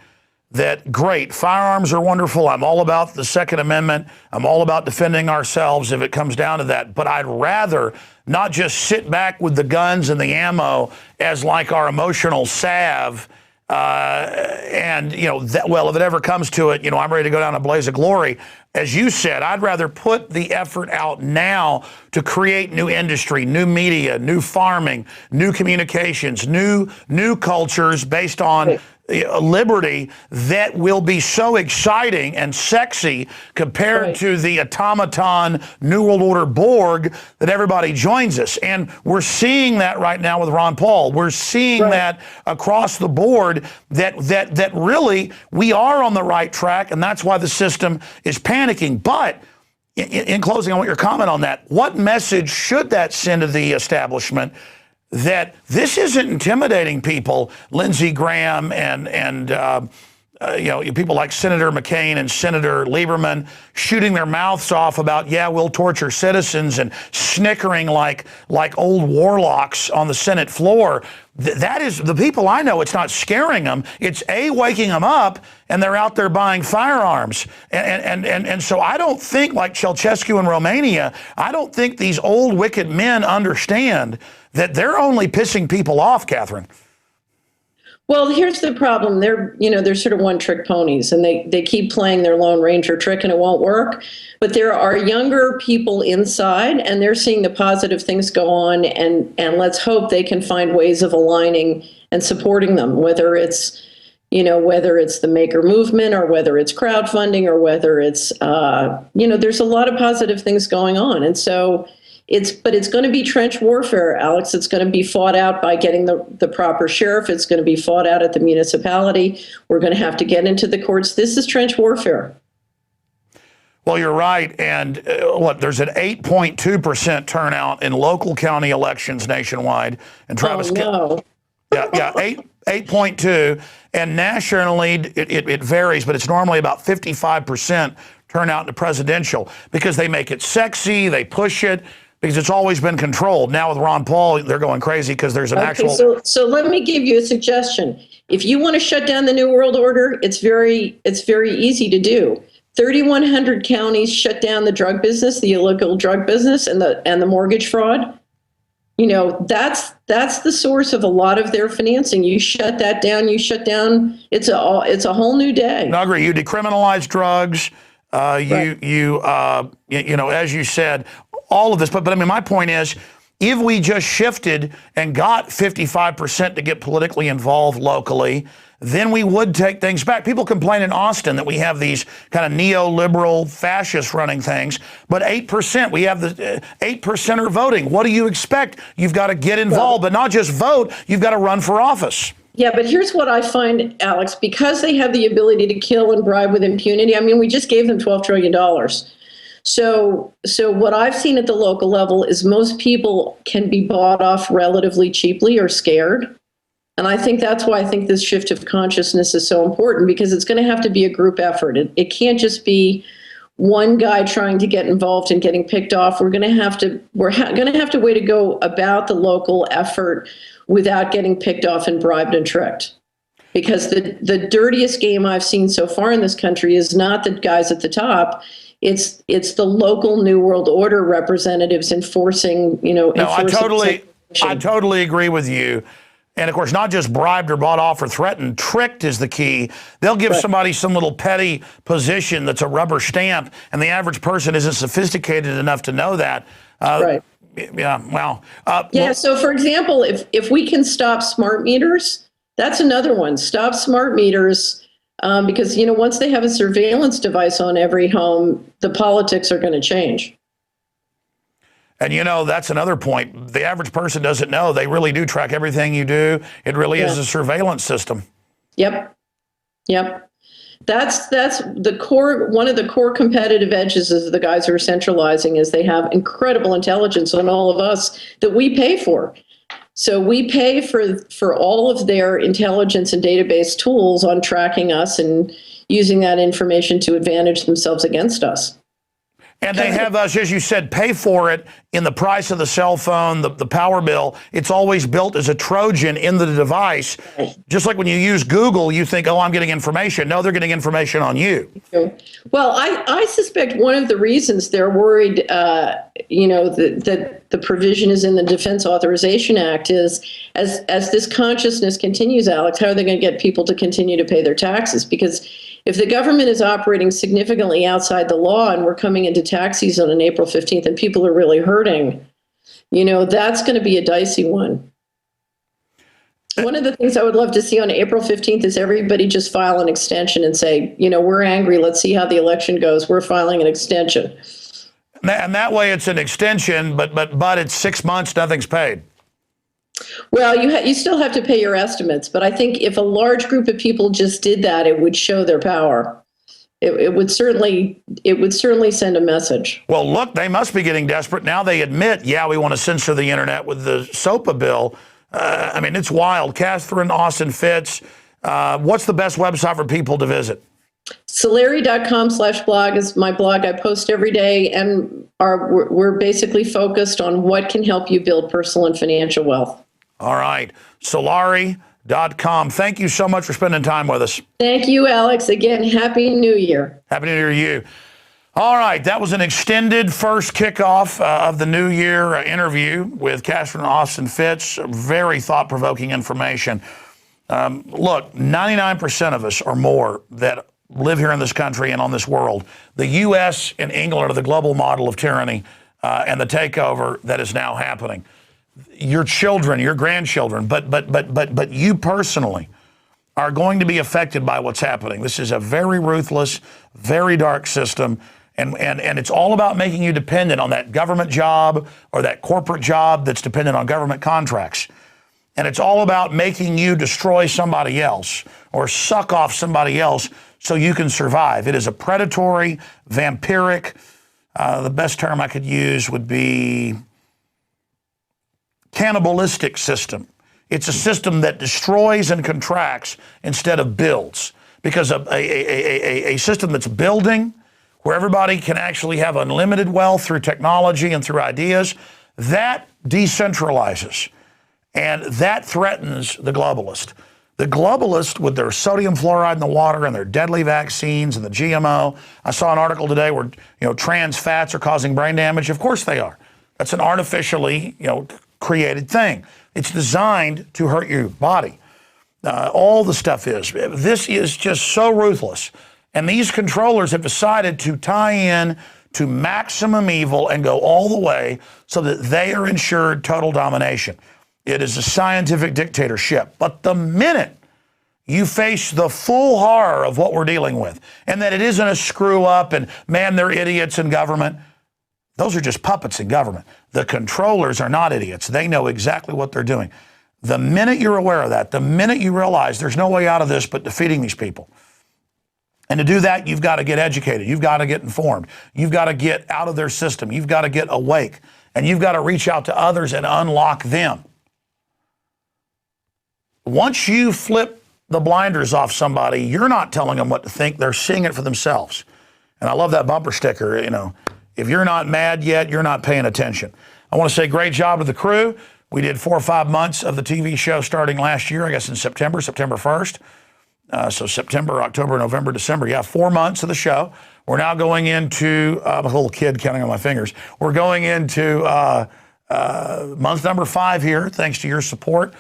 that great, firearms are wonderful. I'm all about the Second Amendment. I'm all about defending ourselves if it comes down to that. But I'd rather not just sit back with the guns and the ammo as like our emotional salve. And, you know, that, well, if it ever comes to it, you know, I'm ready to go down a blaze of glory. As you said, I'd rather put the effort out now to create new industry, new media, new farming, new communications, new cultures based on liberty that will be so exciting and sexy compared to the automaton New World Order Borg that everybody joins us. And we're seeing that right now with Ron Paul. We're seeing that across the board that really we are on the right track, and that's why the system is panicking. But in closing, I want your comment on that. What message should that send to the establishment that this isn't intimidating people, Lindsey Graham and you know, people like Senator McCain and Senator Lieberman shooting their mouths off about, yeah, we'll torture citizens and snickering like old warlocks on the Senate floor. That is the people I know. It's not scaring them. It's waking them up, and they're out there buying firearms. And so I don't think, like Ceausescu in Romania, I don't think these old wicked men understand that they're only pissing people off, Catherine. Well, here's the problem. They're sort of one-trick ponies, and they keep playing their Lone Ranger trick, and it won't work. But there are younger people inside, and they're seeing the positive things go on, and let's hope they can find ways of aligning and supporting them, whether it's the maker movement or whether it's crowdfunding or whether it's, there's a lot of positive things going on. And so it's going to be trench warfare, Alex. It's going to be fought out by getting the proper sheriff. It's going to be fought out at the municipality. We're going to have to get into the courts. This is trench warfare. Well, you're right. And there's an 8.2% turnout in local county elections nationwide. And Travis, no. Yeah, 8.2. And nationally, it varies, but it's normally about 55% turnout in the presidential because they make it sexy, they push it, because it's always been controlled. Now with Ron Paul, they're going crazy because there's an actual... So let me give you a suggestion. If you want to shut down the New World Order, it's very easy to do. 3,100 counties shut down the drug business, the illegal drug business, and the mortgage fraud. You know, that's the source of a lot of their financing. You shut that down, it's a whole new day. I agree. You decriminalize drugs. You know, as you said, all of this. But I mean, my point is, if we just shifted and got 55% to get politically involved locally, then we would take things back. People complain in Austin that we have these kind of neoliberal fascists running things, but 8%, we have the 8% are voting. What do you expect? You've got to get involved, but not just vote, you've got to run for office. Yeah, but here's what I find, Alex, because they have the ability to kill and bribe with impunity. I mean, we just gave them $12 trillion. So what I've seen at the local level is most people can be bought off relatively cheaply or scared. And I think that's why I think this shift of consciousness is so important, because it's going to have to be a group effort. It can't just be one guy trying to get involved and getting picked off. We're going to have to way to go about the local effort without getting picked off and bribed and tricked. Because the dirtiest game I've seen so far in this country is not the guys at the top. It's the local New World Order representatives enforcing, I totally agree with you. And of course, not just bribed or bought off or threatened, tricked is the key. They'll give somebody some little petty position that's a rubber stamp, and the average person isn't sophisticated enough to know that. Yeah, well. So for example, if we can stop smart meters, that's another one. Stop smart meters, because, once they have a surveillance device on every home, the politics are going to change. And, that's another point. The average person doesn't know. They really do track everything you do. It really is a surveillance system. Yep. That's the core. One of the core competitive edges of the guys who are centralizing is they have incredible intelligence on all of us that we pay for. So we pay for all of their intelligence and database tools on tracking us and using that information to advantage themselves against us. And they have us, as you said, pay for it in the price of the cell phone, the power bill. It's always built as a Trojan in the device. Just like when you use Google, you think, oh, I'm getting information. No, they're getting information on you. Well, I suspect one of the reasons they're worried, that the provision is in the Defense Authorization Act is as this consciousness continues, Alex, how are they going to get people to continue to pay their taxes? Because if the government is operating significantly outside the law and we're coming into tax season on April 15th and people are really hurting, that's going to be a dicey one. One of the things I would love to see on April 15th is everybody just file an extension and say, we're angry. Let's see how the election goes. We're filing an extension. And that way it's an extension, but it's 6 months, nothing's paid. Well, you still have to pay your estimates, but I think if a large group of people just did that, it would show their power. It would certainly send a message. Well, look, they must be getting desperate. Now they admit, we want to censor the internet with the SOPA bill. It's wild. Catherine Austin Fitts, what's the best website for people to visit? Solari.com/blog is my blog. I post every day, and we're basically focused on what can help you build personal and financial wealth. All right. Solari.com. Thank you so much for spending time with us. Thank you, Alex. Again, Happy New Year. Happy New Year to you. All right. That was an extended first kickoff of the New Year interview with Catherine Austin Fitts. Very thought-provoking information. Look, 99% of us or more that live here in this country and on this world, the U.S. and England are the global model of tyranny and the takeover that is now happening. Your children, your grandchildren, but you personally are going to be affected by what's happening. This is a very ruthless, very dark system, and it's all about making you dependent on that government job or that corporate job that's dependent on government contracts. And it's all about making you destroy somebody else or suck off somebody else so you can survive. It is a predatory, vampiric, the best term I could use would be cannibalistic system. It's a system that destroys and contracts instead of builds. Because a system that's building, where everybody can actually have unlimited wealth through technology and through ideas, that decentralizes. And that threatens the globalist. The globalist, with their sodium fluoride in the water and their deadly vaccines and the GMO. I saw an article today where trans fats are causing brain damage. Of course they are. That's an artificially created thing. It's designed to hurt your body. All the stuff is. This is just so ruthless. And these controllers have decided to tie in to maximum evil and go all the way so that they are ensured total domination. It is a scientific dictatorship. But the minute you face the full horror of what we're dealing with, and that it isn't a screw up and, man, they're idiots in government, those are just puppets in government. The controllers are not idiots. They know exactly what they're doing. The minute you're aware of that, the minute you realize there's no way out of this but defeating these people, and to do that, you've got to get educated. You've got to get informed. You've got to get out of their system. You've got to get awake. And you've got to reach out to others and unlock them. Once you flip the blinders off somebody, you're not telling them what to think. They're seeing it for themselves. And I love that bumper sticker, if you're not mad yet, you're not paying attention. I want to say great job to the crew. We did 4 or 5 months of the TV show starting last year, I guess in September 1st. So September, October, November, December. 4 months of the show. We're now going into, I'm a little kid counting on my fingers. We're going into month number 5 here, thanks to your support.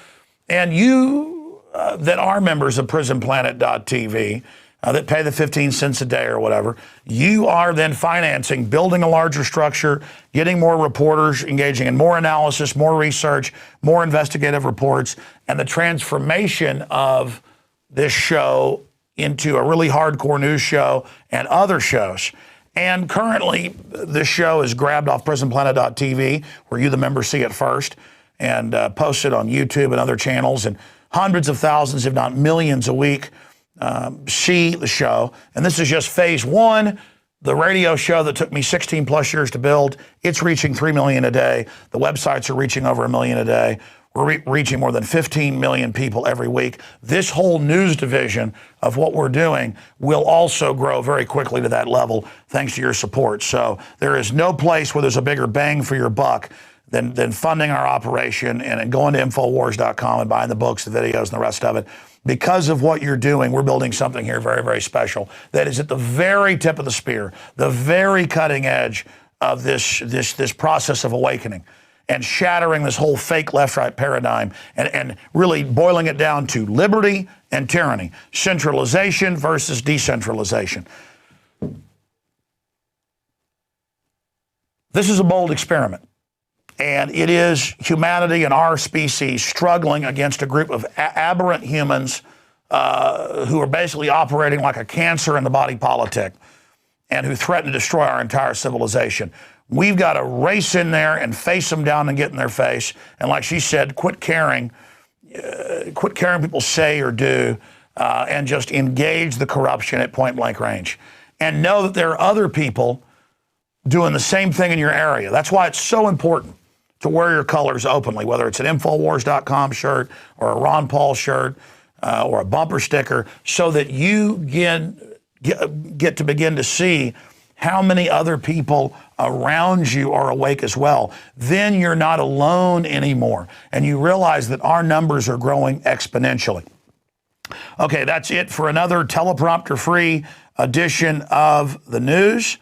And you that are members of PrisonPlanet.tv, that pay the 15 cents a day or whatever, you are then financing, building a larger structure, getting more reporters, engaging in more analysis, more research, more investigative reports, and the transformation of this show into a really hardcore news show and other shows. And currently, this show is grabbed off PrisonPlanet.tv, where you, the member, see it first, and posted on YouTube and other channels, and hundreds of thousands, if not millions a week, see the show. And this is just phase 1. The radio show that took me 16 plus years to build, it's reaching 3 million a day. The websites are reaching over 1 million a day. We're reaching more than 15 million people every week. This whole news division of what we're doing will also grow very quickly to that level thanks to your support. So there is no place where there's a bigger bang for your buck than funding our operation and going to Infowars.com and buying the books, the videos, and the rest of it. Because of what you're doing, we're building something here very, very special that is at the very tip of the spear, the very cutting edge of this process of awakening and shattering this whole fake left-right paradigm and really boiling it down to liberty and tyranny, centralization versus decentralization. This is a bold experiment. And it is humanity and our species struggling against a group of aberrant humans who are basically operating like a cancer in the body politic and who threaten to destroy our entire civilization. We've got to race in there and face them down and get in their face. And like she said, quit caring people say or do, and just engage the corruption at point blank range. And know that there are other people doing the same thing in your area. That's why it's so important to wear your colors openly, whether it's an Infowars.com shirt or a Ron Paul shirt or a bumper sticker, so that you get to begin to see how many other people around you are awake as well. Then you're not alone anymore, and you realize that our numbers are growing exponentially. Okay, that's it for another teleprompter-free edition of the news.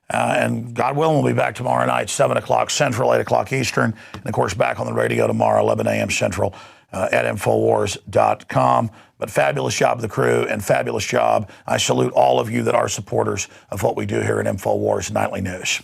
And God willing, we'll be back tomorrow night, 7 o'clock Central, 8 o'clock Eastern. And, of course, back on the radio tomorrow, 11 a.m. Central at Infowars.com. But fabulous job of the crew and fabulous job. I salute all of you that are supporters of what we do here at Infowars Nightly News.